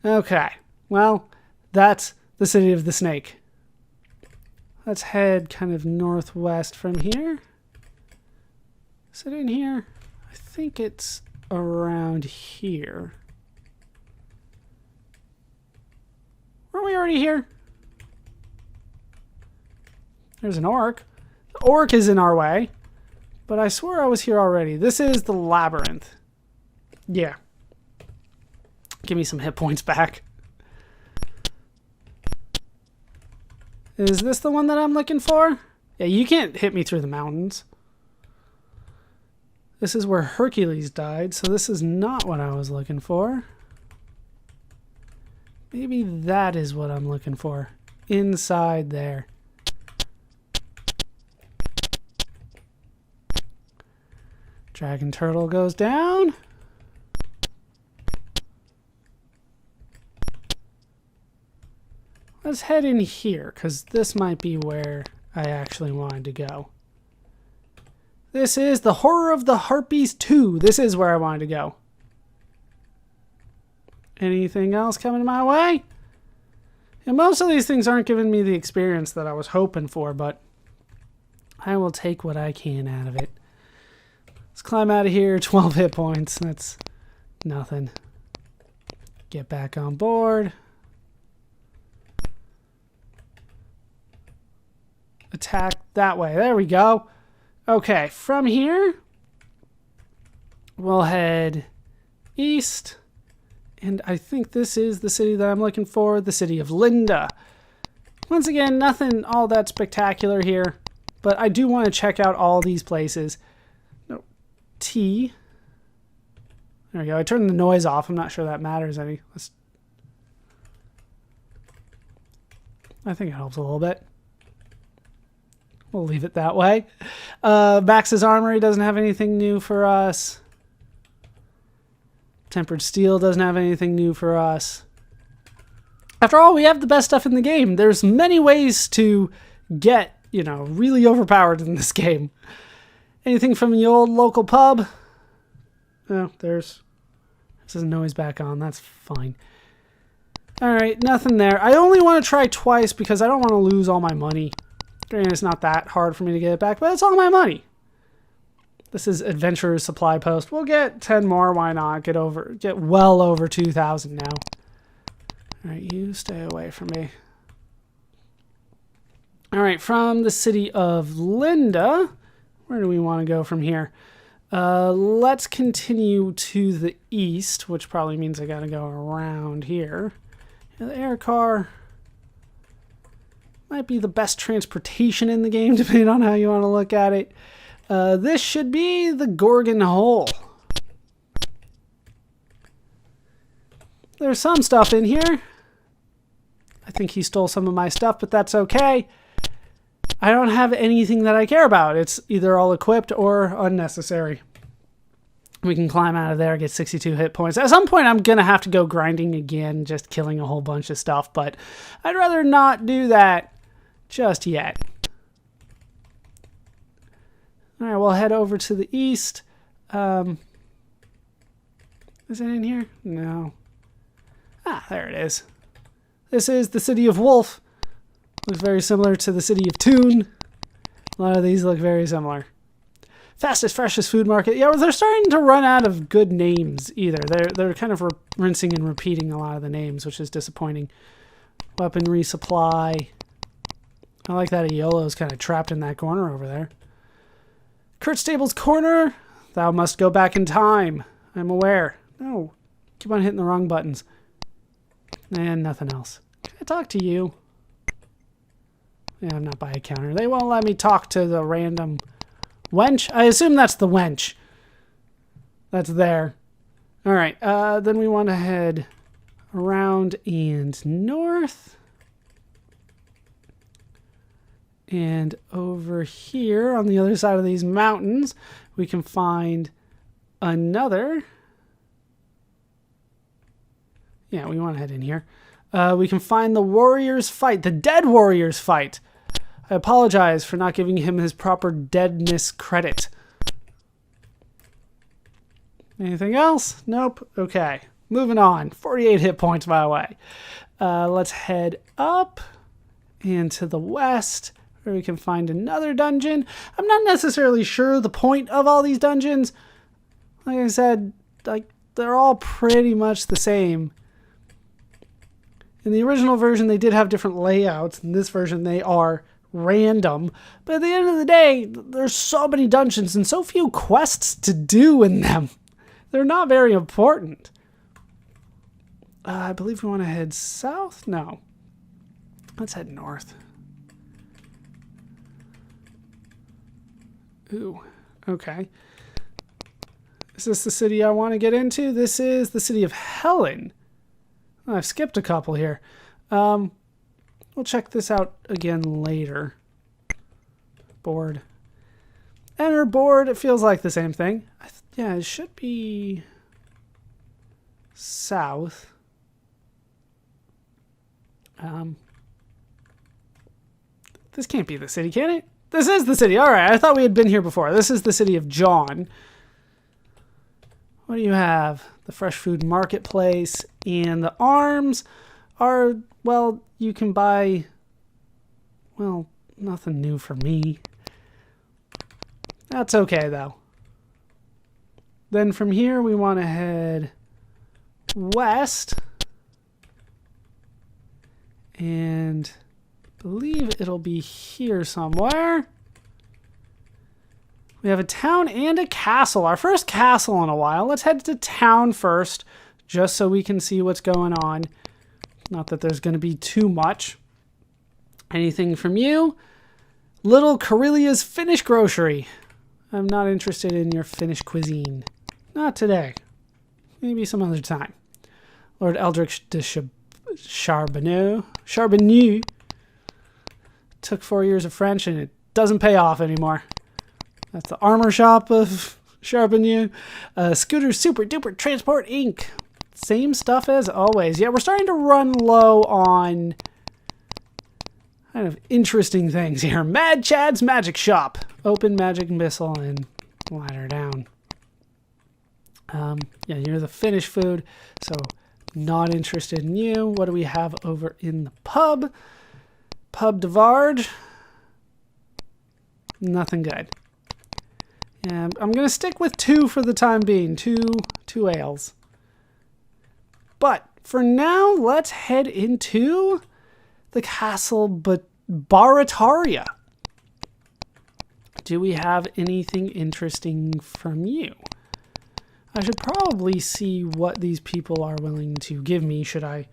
Okay, well, that's the city of the snake. Let's head kind of northwest from here. Is it in here? I think it's around here. Weren't we already here? There's an orc. The orc is in our way. But I swear I was here already. This is the labyrinth. Yeah. Give me some hit points back. Is this the one that I'm looking for? Yeah, you can't hit me through the mountains. This is where Hercules died, so this is not what I was looking for. Maybe that is what I'm looking for. Inside there. Dragon turtle goes down. Let's head in here, because this might be where I actually wanted to go. This is the Horror of the Harpies 2. This is where I wanted to go. Anything else coming my way? And most of these things aren't giving me the experience that I was hoping for, but I will take what I can out of it. Let's climb out of here. 12 hit points. That's nothing. Get back on board. Attack that way. There we go. Okay, from here, we'll head east. And I think this is the city that I'm looking for, the city of Linda. Once again, nothing all that spectacular here, but I do want to check out all these places. No, T. There we go. I turned the noise off. I'm not sure that matters any. I think it helps a little bit. We'll leave it that way. Max's Armory doesn't have anything new for us. Tempered Steel doesn't have anything new for us. After all, we have the best stuff in the game. There's many ways to get, you know, really overpowered in this game. Anything from the old local pub? Oh, there's a noise back on. That's fine. All right, nothing there. I only want to try twice because I don't want to lose all my money. Granted, it's not that hard for me to get it back, but it's all my money. This is Adventurer's Supply Post. We'll get 10 more. Why not? Get well over 2,000 now. All right, you stay away from me. All right, from the city of Linda, where do we want to go from here? Let's continue to the east, which probably means I got to go around here. The air car might be the best transportation in the game, depending on how you want to look at it. This should be the Gorgon Hole. There's some stuff in here. I think he stole some of my stuff, but that's okay. I don't have anything that I care about. It's either all equipped or unnecessary. We can climb out of there, get 62 hit points. At some point, I'm going to have to go grinding again, just killing a whole bunch of stuff, but I'd rather not do that just yet. All right, we'll head over to the east. Is it in here? No. Ah, there it is. This is the city of Wolf. Looks very similar to the city of Toon. A lot of these look very similar. Fastest, freshest food market. Yeah, well, they're starting to run out of good names either. They're kind of rinsing and repeating a lot of the names, which is disappointing. Weaponry supply. I like that Aeolo's kind of trapped in that corner over there. Kurt Stable's corner. Thou must go back in time. I'm aware. No. Keep on hitting the wrong buttons. And nothing else. Can I talk to you? Yeah, I'm not by a counter. They won't let me talk to the random wench. I assume that's the wench. That's there. All right. Then we want to head around and north. And over here on the other side of these mountains, we can find another. Yeah, we want to head in here. We can find the Warriors Fight, the Dead Warriors Fight. I apologize for not giving him his proper deadness credit. Anything else? Nope. Okay. Moving on. 48 hit points, by the way. Let's head up and to the west, where we can find another dungeon. I'm not necessarily sure the point of all these dungeons. Like I said, they're all pretty much the same. In the original version, they did have different layouts. In this version, they are random. But at the end of the day, there's so many dungeons and so few quests to do in them. They're not very important. I believe we want to head south? No. Let's head north. Ooh, okay. Is this the city I want to get into? This is the city of Helen. Oh, I've skipped a couple here. We'll check this out again later. Board. Enter board. It feels like the same thing. Yeah, it should be south. This can't be the city, can it? This is the city. All right, I thought we had been here before. This is the city of John. What do you have? The fresh food marketplace and the arms are, well, you can buy, well, nothing new for me. That's okay, though. Then from here, we want to head west. And I believe it'll be here somewhere. We have a town and a castle. Our first castle in a while. Let's head to town first, just so we can see what's going on. Not that there's going to be too much. Anything from you? Little Carelia's Finnish Grocery. I'm not interested in your Finnish cuisine. Not today. Maybe some other time. Lord Eldritch de Charbonneau. Took 4 years of French and it doesn't pay off anymore. That's the armor shop of Charbonneau. Scooter Super Duper Transport Inc. Same stuff as always. Yeah, we're starting to run low on kind of interesting things here. Mad Chad's Magic Shop. Open magic missile and ladder down. Yeah, you're the Finnish food, so not interested in you. What do we have over in the pub? Pub de Varge. Nothing good. Yeah, I'm going to stick with 2 for the time being. Two ales. But for now, let's head into the castle Barataria. Do we have anything interesting from you? I should probably see what these people are willing to give me. Should I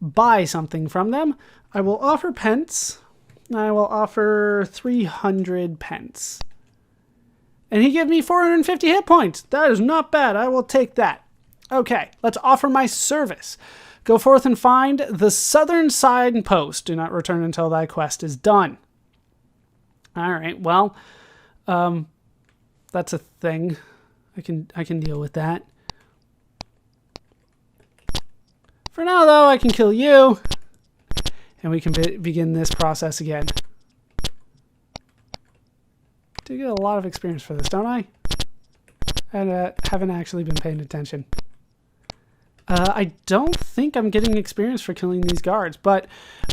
buy something from them? I will offer pence. I will offer 300 pence. And he gave me 450 hit points. That is not bad. I will take that. Okay, let's offer my service. Go forth and find the southern signpost. Do not return until thy quest is done. All right, well, that's a thing. I can deal with that. For now, though, I can kill you. And we can begin this process again. Do get a lot of experience for this, don't I? I haven't actually been paying attention. I don't think I'm getting experience for killing these guards, but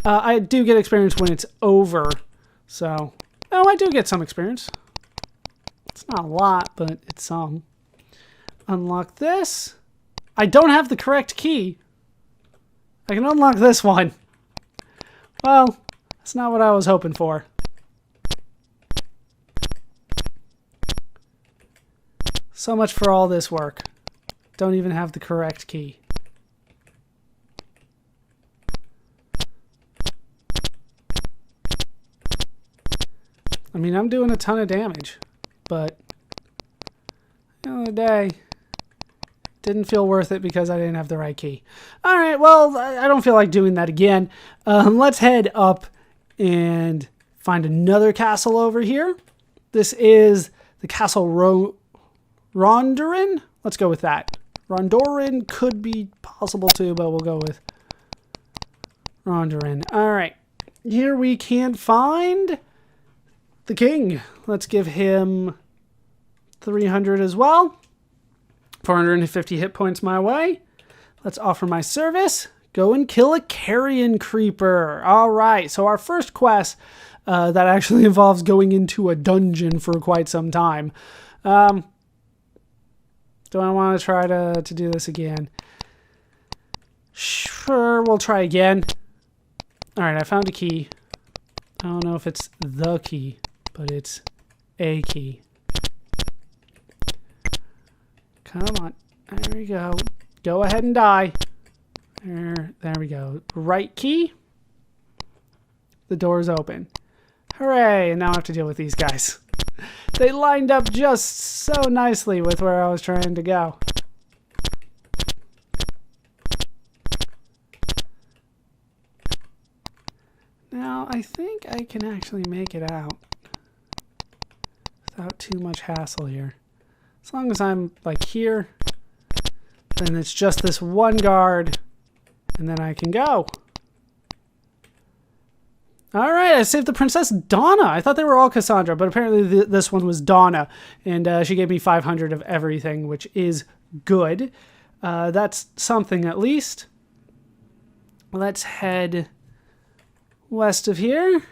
I do get experience when it's over. So, oh, I do get some experience. It's not a lot, but it's some. Unlock this. I don't have the correct key. I can unlock this one. Well, that's not what I was hoping for. So much for all this work. Don't even have the correct key. I mean, I'm doing a ton of damage, but at the end of the day, didn't feel worth it because I didn't have the right key. All right, well, I don't feel like doing that again. Let's head up and find another castle over here. This is the Castle Rondorin? Let's go with that. Rondorin could be possible too, but we'll go with Rondorin. All right. Here we can find the king. Let's give him 300 as well. 450 hit points my way. Let's offer my service. Go and kill a carrion creeper. All right. So our first quest that actually involves going into a dungeon for quite some time. Do I want to try to do this again? Sure, we'll try again. All right, I found a key. I don't know if it's the key, but it's a key. Come on. There we go. Go ahead and die. There we go. Right key. The door's open. Hooray, and now I have to deal with these guys. They lined up just so nicely with where I was trying to go. Now, I think I can actually make it out without too much hassle here. As long as I'm like here, then it's just this one guard, and then I can go. All right, I saved the Princess Donna. I thought they were all Cassandra, but apparently this one was Donna, and she gave me 500 of everything, which is good. That's something at least. Let's head west of here.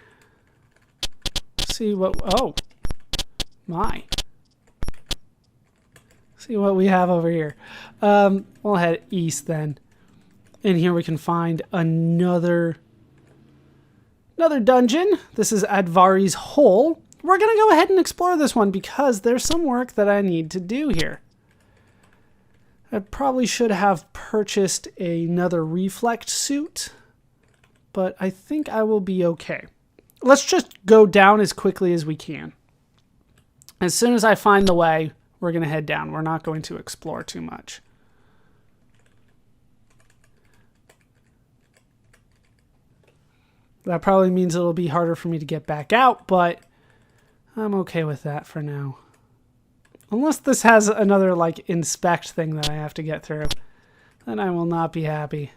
See what... Oh, my. See what we have over here. We'll head east then. And here we can find another dungeon. This is Advari's Hole. We're going to go ahead and explore this one because there's some work that I need to do here. I probably should have purchased another reflect suit, but I think I will be okay. Let's just go down as quickly as we can. As soon as I find the way, we're going to head down. We're not going to explore too much. That probably means it'll be harder for me to get back out, but I'm okay with that for now. Unless this has another, like, inspect thing that I have to get through, then I will not be happy.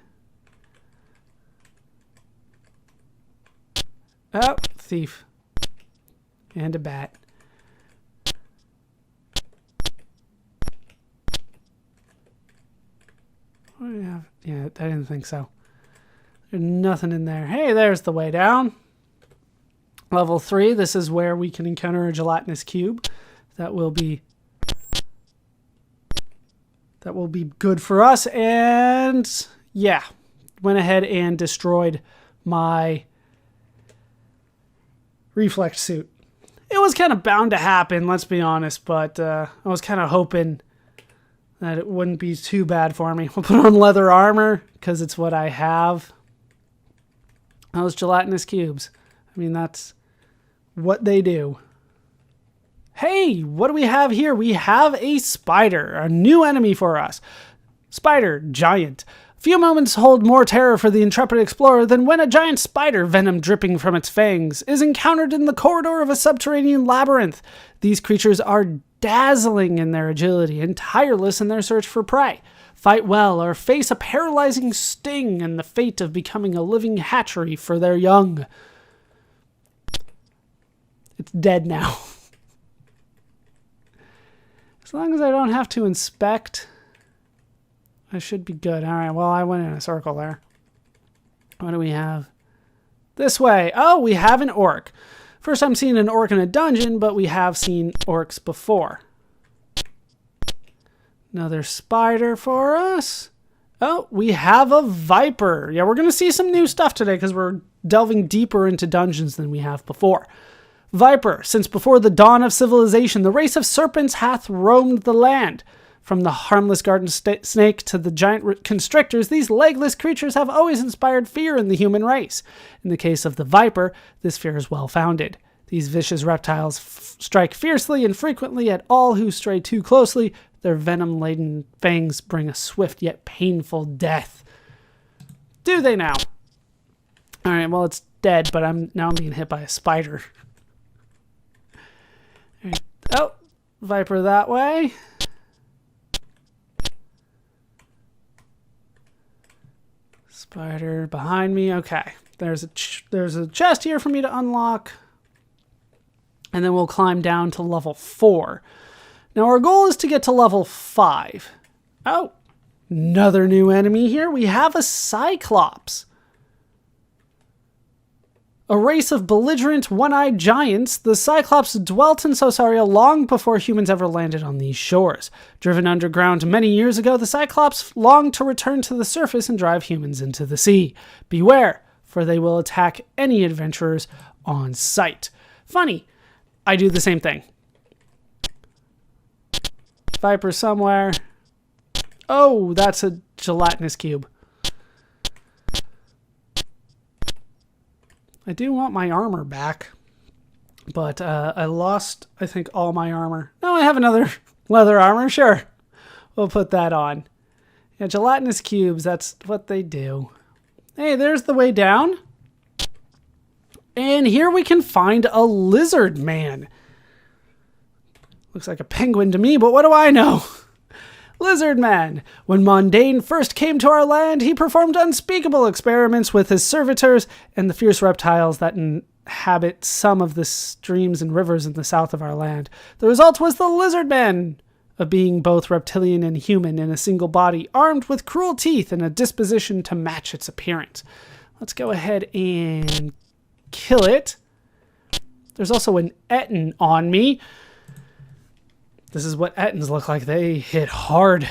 Oh, thief. And a bat. What do we have? Yeah, I didn't think so. There's nothing in there. Hey, there's the way down. Level 3, this is where we can encounter a gelatinous cube. That will be good for us. And yeah, went ahead and destroyed my reflect suit. It was kind of bound to happen, let's be honest, but I was kind of hoping that it wouldn't be too bad for me. We'll put on leather armor because it's what I have. Those gelatinous cubes. I mean, that's what they do. Hey, what do we have here? We have a spider, a new enemy for us. Spider, giant. Few moments hold more terror for the intrepid explorer than when a giant spider, venom dripping from its fangs, is encountered in the corridor of a subterranean labyrinth. These creatures are dazzling in their agility and tireless in their search for prey. Fight well or face a paralyzing sting and the fate of becoming a living hatchery for their young. It's dead now. As long as I don't have to inspect, I should be good. All right, well, I went in a circle there. What do we have? This way. Oh, we have an orc. First time seeing an orc in a dungeon, but we have seen orcs before. Another spider for us. Oh, we have a viper. Yeah, we're going to see some new stuff today because we're delving deeper into dungeons than we have before. Viper, since before the dawn of civilization, the race of serpents hath roamed the land. From the harmless garden snake to the giant constrictors, these legless creatures have always inspired fear in the human race. In the case of the viper, this fear is well-founded. These vicious reptiles strike fiercely and frequently at all who stray too closely. Their venom-laden fangs bring a swift yet painful death. Do they now? All right, well, it's dead, but I'm being hit by a spider. All right. Oh, viper that way. Spider behind me. Okay, there's a chest here for me to unlock. And then we'll climb down to level 4. Now our goal is to get to level 5. Oh, another new enemy here. We have a Cyclops. A race of belligerent one-eyed giants, the Cyclops dwelt in Sosaria long before humans ever landed on these shores. Driven underground many years ago, the Cyclops longed to return to the surface and drive humans into the sea. Beware, for they will attack any adventurers on sight. Funny, I do the same thing. Viper somewhere. Oh, that's a gelatinous cube. I do want my armor back. But I lost, I think, all my armor. No, I have another leather armor. Sure. We'll put that on. Yeah, gelatinous cubes, that's what they do. Hey, there's the way down. And here we can find a lizard man. Looks like a penguin to me, but what do I know? Lizard man. When Mondane first came to our land, he performed unspeakable experiments with his servitors and the fierce reptiles that inhabit some of the streams and rivers in the south of our land. The result was the lizard man, a being both reptilian and human in a single body, armed with cruel teeth and a disposition to match its appearance. Let's go ahead and kill it. There's also an Etten on me. This is what Ettins look like. They hit hard.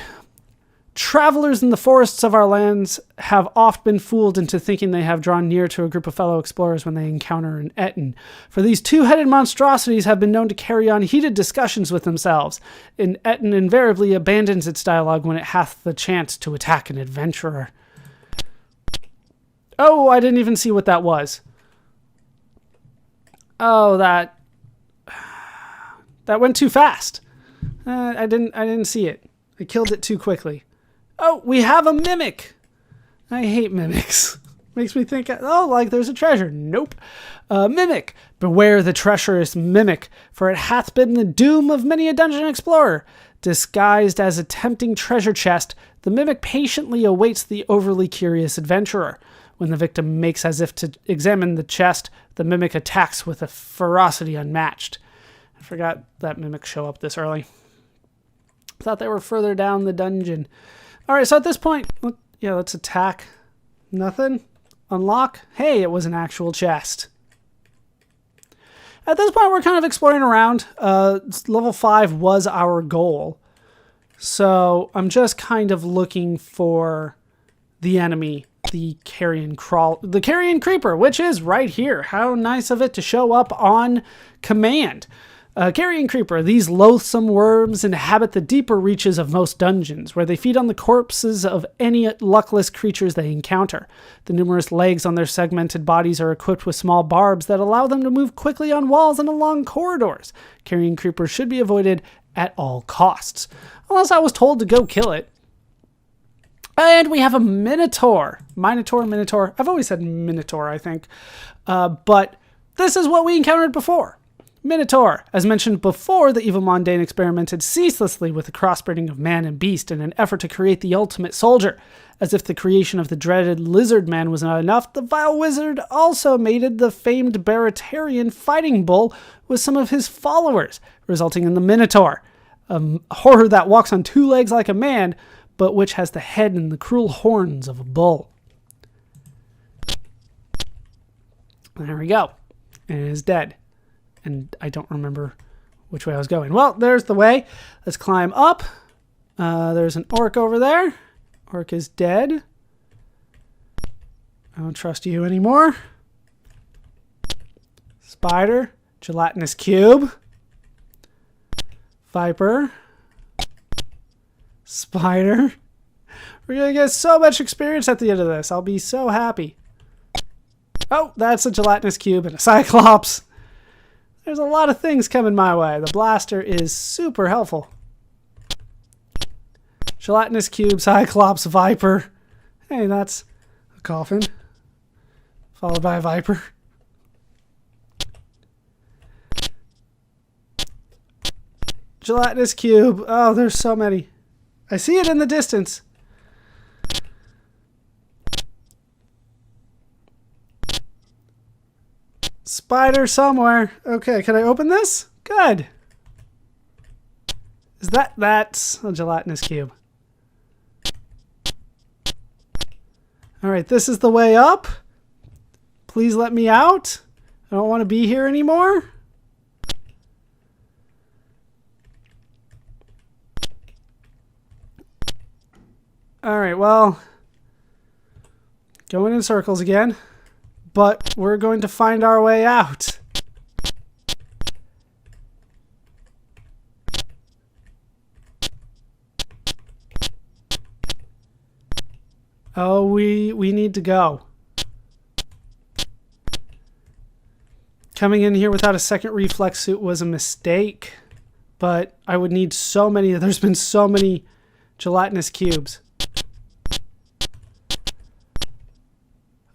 Travelers in the forests of our lands have oft been fooled into thinking they have drawn near to a group of fellow explorers when they encounter an Etten. For these two-headed monstrosities have been known to carry on heated discussions with themselves. An Etten invariably abandons its dialogue when it hath the chance to attack an adventurer. Oh, I didn't even see what that was. Oh, that went too fast. I didn't see it. I killed it too quickly. Oh, we have a mimic. I hate mimics. Makes me think, oh, like there's a treasure. Nope. Mimic. Beware the treacherous mimic, for it hath been the doom of many a dungeon explorer. Disguised as a tempting treasure chest, the mimic patiently awaits the overly curious adventurer. When the victim makes as if to examine the chest, the mimic attacks with a ferocity unmatched. I forgot that mimics show up this early. Thought they were further down the dungeon. All right, so at this point, let's attack. Nothing. Unlock. Hey, it was an actual chest. At this point, we're kind of exploring around. Level 5 was our goal. So I'm just kind of looking for the enemy, the carrion creeper, which is right here. How nice of it to show up on command. Carrion creeper. These loathsome worms inhabit the deeper reaches of most dungeons, where they feed on the corpses of any luckless creatures they encounter. The numerous legs on their segmented bodies are equipped with small barbs that allow them to move quickly on walls and along corridors. Carrion creepers should be avoided at all costs, unless I was told to go kill it. And we have a Minotaur. Minotaur. I've always said Minotaur, I think. But this is what we encountered before. Minotaur. As mentioned before, the evil Mondane experimented ceaselessly with the crossbreeding of man and beast in an effort to create the ultimate soldier. As if the creation of the dreaded lizard man was not enough, the vile wizard also mated the famed Baratarian fighting bull with some of his followers, resulting in the Minotaur, a horror that walks on two legs like a man, but which has the head and the cruel horns of a bull. There we go. And it is dead. And I don't remember which way I was going. Well, there's the way. Let's climb up. There's an orc over there. Orc is dead. I don't trust you anymore. Spider. Gelatinous cube. Viper. Spider. We're going to get so much experience at the end of this. I'll be so happy. Oh, that's a gelatinous cube and a cyclops. There's a lot of things coming my way. The blaster is super helpful. Gelatinous cube, cyclops, viper. Hey, that's a coffin. Followed by a viper. Gelatinous cube. Oh, there's so many. I see it in the distance. Spider somewhere. Okay, can I open this? Good. Is that's a gelatinous cube. All right, this is the way up. Please let me out. I don't want to be here anymore. All right, well, going in circles again. But we're going to find our way out. Oh, we need to go. Coming in here without a second reflex suit was a mistake, but I would need so many. There's been so many gelatinous cubes.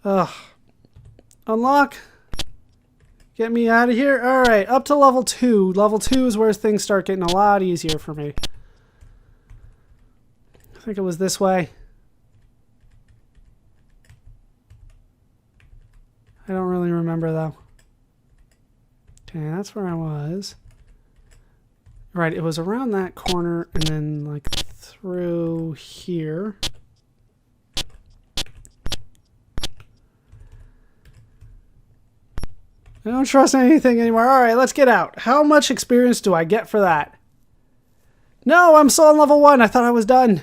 Ugh. Unlock. Get me out of here. All right, up to level 2. Level 2 is where things start getting a lot easier for me. I think it was this way. I don't really remember though. Okay, that's where I was. Right, it was around that corner and then like through here. I don't trust anything anymore. All right, let's get out. How much experience do I get for that? No, I'm still on level 1. I thought I was done.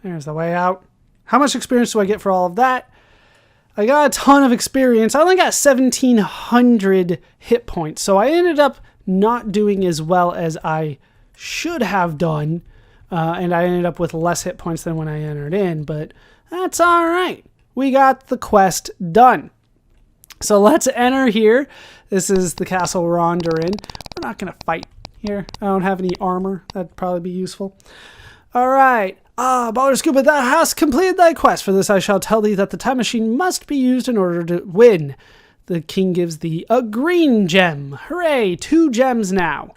There's the way out. How much experience do I get for all of that? I got a ton of experience. I only got 1,700 hit points. So I ended up not doing as well as I should have done. And I ended up with less hit points than when I entered in. But that's all right. We got the quest done. So let's enter here. This is the castle we're under in. We're not going to fight here. I don't have any armor. That'd probably be useful. All right. Ballerscuba, thou hast completed thy quest. For this I shall tell thee that the time machine must be used in order to win. The king gives thee a green gem. Hooray, 2 gems now.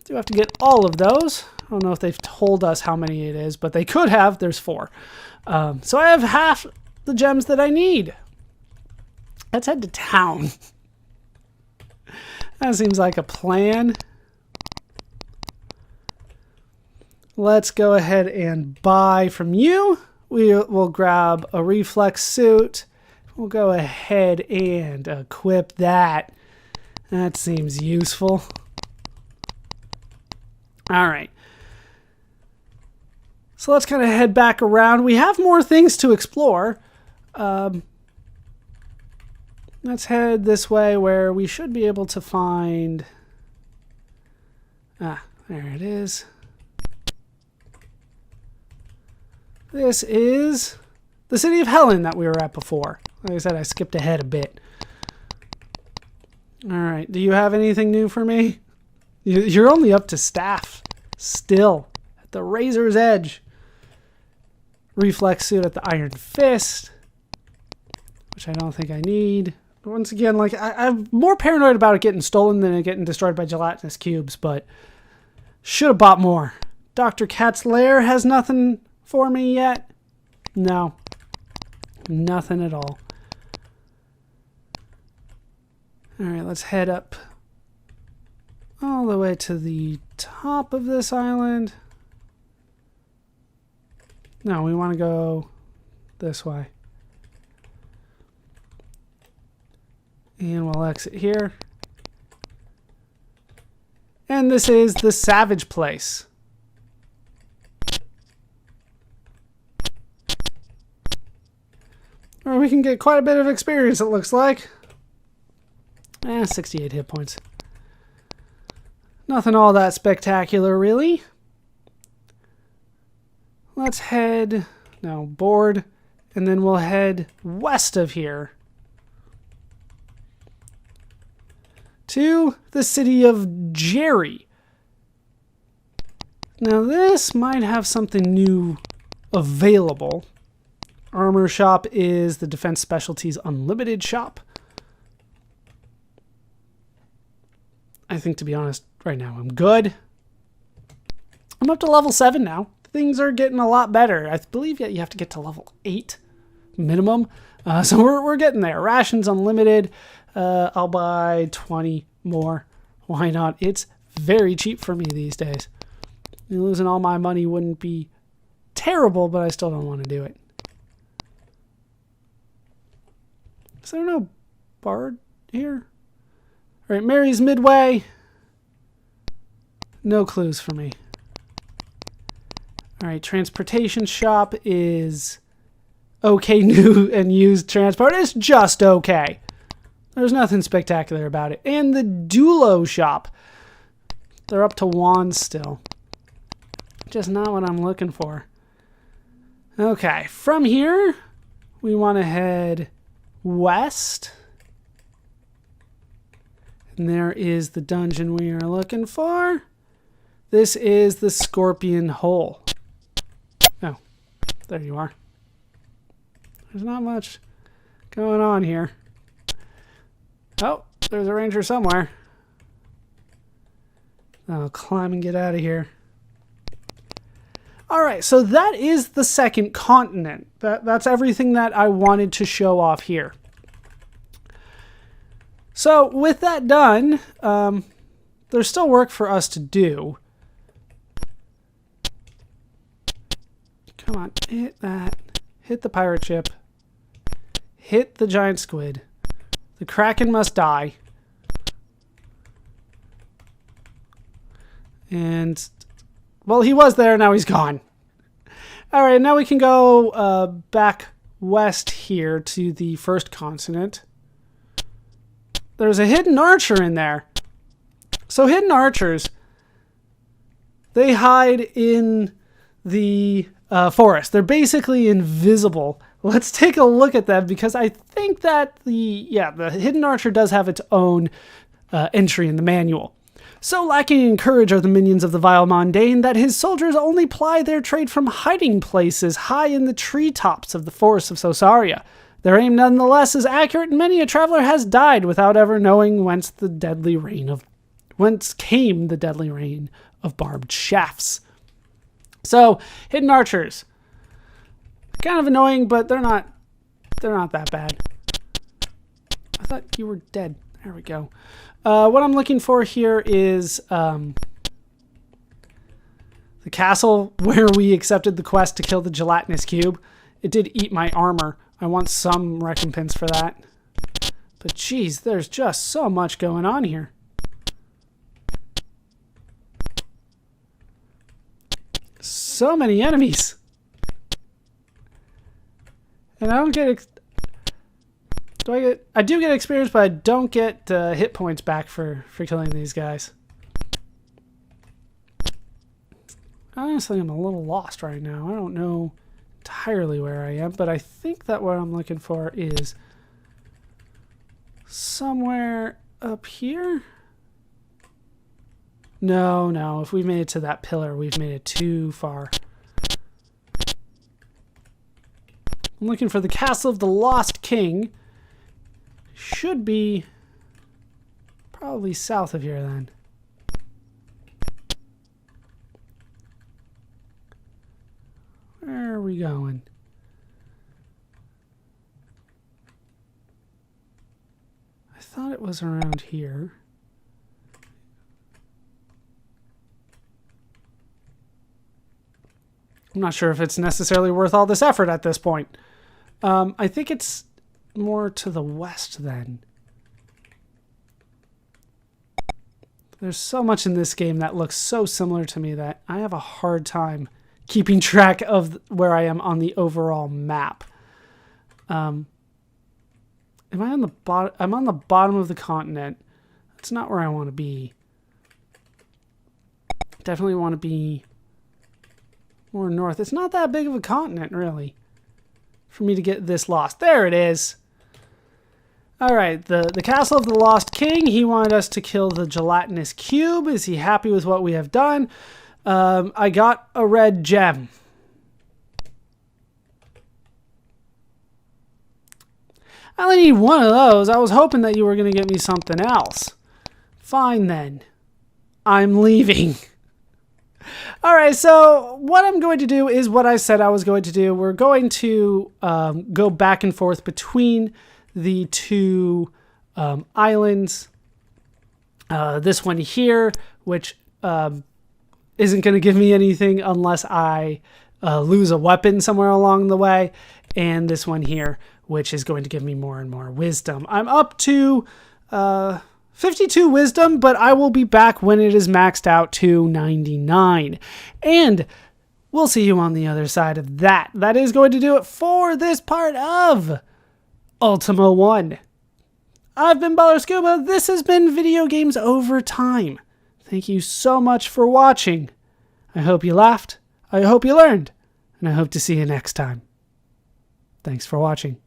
Do have to get all of those. I don't know if they've told us how many it is, but they could have. There's 4. So I have half the gems that I need. Let's head to town. That seems like a plan. Let's go ahead and buy from you. We'll grab a reflex suit. We'll go ahead and equip that. That seems useful. All right. So let's kind of head back around. We have more things to explore. Let's head this way where we should be able to find... there it is. This is the city of Helen that we were at before. Like I said, I skipped ahead a bit. All right. Do you have anything new for me? You're only up to staff. Still. At the razor's edge. Reflex suit at the Iron Fist. Which I don't think I need. Once again, like I'm more paranoid about it getting stolen than it getting destroyed by gelatinous cubes. But should have bought more. Dr. Cat's Lair has nothing... for me yet? No. Nothing at all. Alright, let's head up all the way to the top of this island. No, we want to go this way. And we'll exit here. And this is the Savage Place. Or we can get quite a bit of experience, it looks like. 68 hit points. Nothing all that spectacular, really. Let's head... no, board. And then we'll head west of here. To the city of Jerry. Now this might have something new available. Armor shop is the Defense Specialties Unlimited shop. I think, to be honest, right now I'm good. I'm up to level 7 now. Things are getting a lot better. I believe you have to get to level 8 minimum. So we're getting there. Rations unlimited. I'll buy 20 more. Why not? It's very cheap for me these days. Losing all my money wouldn't be terrible, but I still don't want to do it. Is there no bard here? All right, Mary's Midway. No clues for me. All right, transportation shop is okay. New and used transport is just okay. There's nothing spectacular about it. And the Dulo shop. They're up to wands still. Just not what I'm looking for. Okay, from here, we want to head west. And there is the dungeon we are looking for. This is the Scorpion Hole. Oh, there you are. There's not much going on here. Oh, there's a ranger somewhere. I'll climb and get out of here. Alright, so that is the second continent. That's everything that I wanted to show off here. So, with that done, there's still work for us to do. Come on, hit that. Hit the pirate ship. Hit the giant squid. The Kraken must die. And, well, he was there, now he's gone. Alright, now we can go back west here to the first continent. There's a hidden archer in there. So hidden archers, they hide in the forest. They're basically invisible. Let's take a look at them because I think that the hidden archer does have its own entry in the manual. So lacking in courage are the minions of the vile mundane that his soldiers only ply their trade from hiding places high in the treetops of the forests of Sosaria. Their aim nonetheless is accurate, and many a traveler has died without ever knowing whence came the deadly rain of barbed shafts. So, hidden archers. Kind of annoying, but they're not that bad. I thought you were dead. There we go. What I'm looking for here is the castle where we accepted the quest to kill the gelatinous cube. It did eat my armor. I want some recompense for that. But geez, there's just so much going on here. So many enemies. And I don't get... I do get experience, but I don't get hit points back for killing these guys. Honestly, I'm a little lost right now. I don't know entirely where I am, but I think that what I'm looking for is somewhere up here. No, if we made it to that pillar, we've made it too far. I'm looking for the Castle of the Lost King. Should be probably south of here then. Where are we going? I thought it was around here. I'm not sure if it's necessarily worth all this effort at this point. I think it's more to the west then. There's so much in this game that looks so similar to me that I have a hard time keeping track of where I am on the overall map. Am I on the bottom? I'm on the bottom of the continent. That's not where I want to be. Definitely want to be more north. It's not that big of a continent, really, for me to get this lost. There it is. Alright, the Castle of the Lost King. He wanted us to kill the gelatinous cube. Is he happy with what we have done? I got a red gem. I only need one of those. I was hoping that you were going to get me something else. Fine then. I'm leaving. Alright, so what I'm going to do is what I said I was going to do. We're going to go back and forth between the two islands. This one here, which isn't going to give me anything unless I lose a weapon somewhere along the way. And this one here, which is going to give me more and more wisdom. I'm up to 52 wisdom, but I will be back when it is maxed out to 99. And we'll see you on the other side of that. That is going to do it for this part of Ultima 1. I've been ballerscuba. This has been Video Games Over Time. Thank you so much for watching. I hope you laughed, I hope you learned, and I hope to see you next time. Thanks for watching.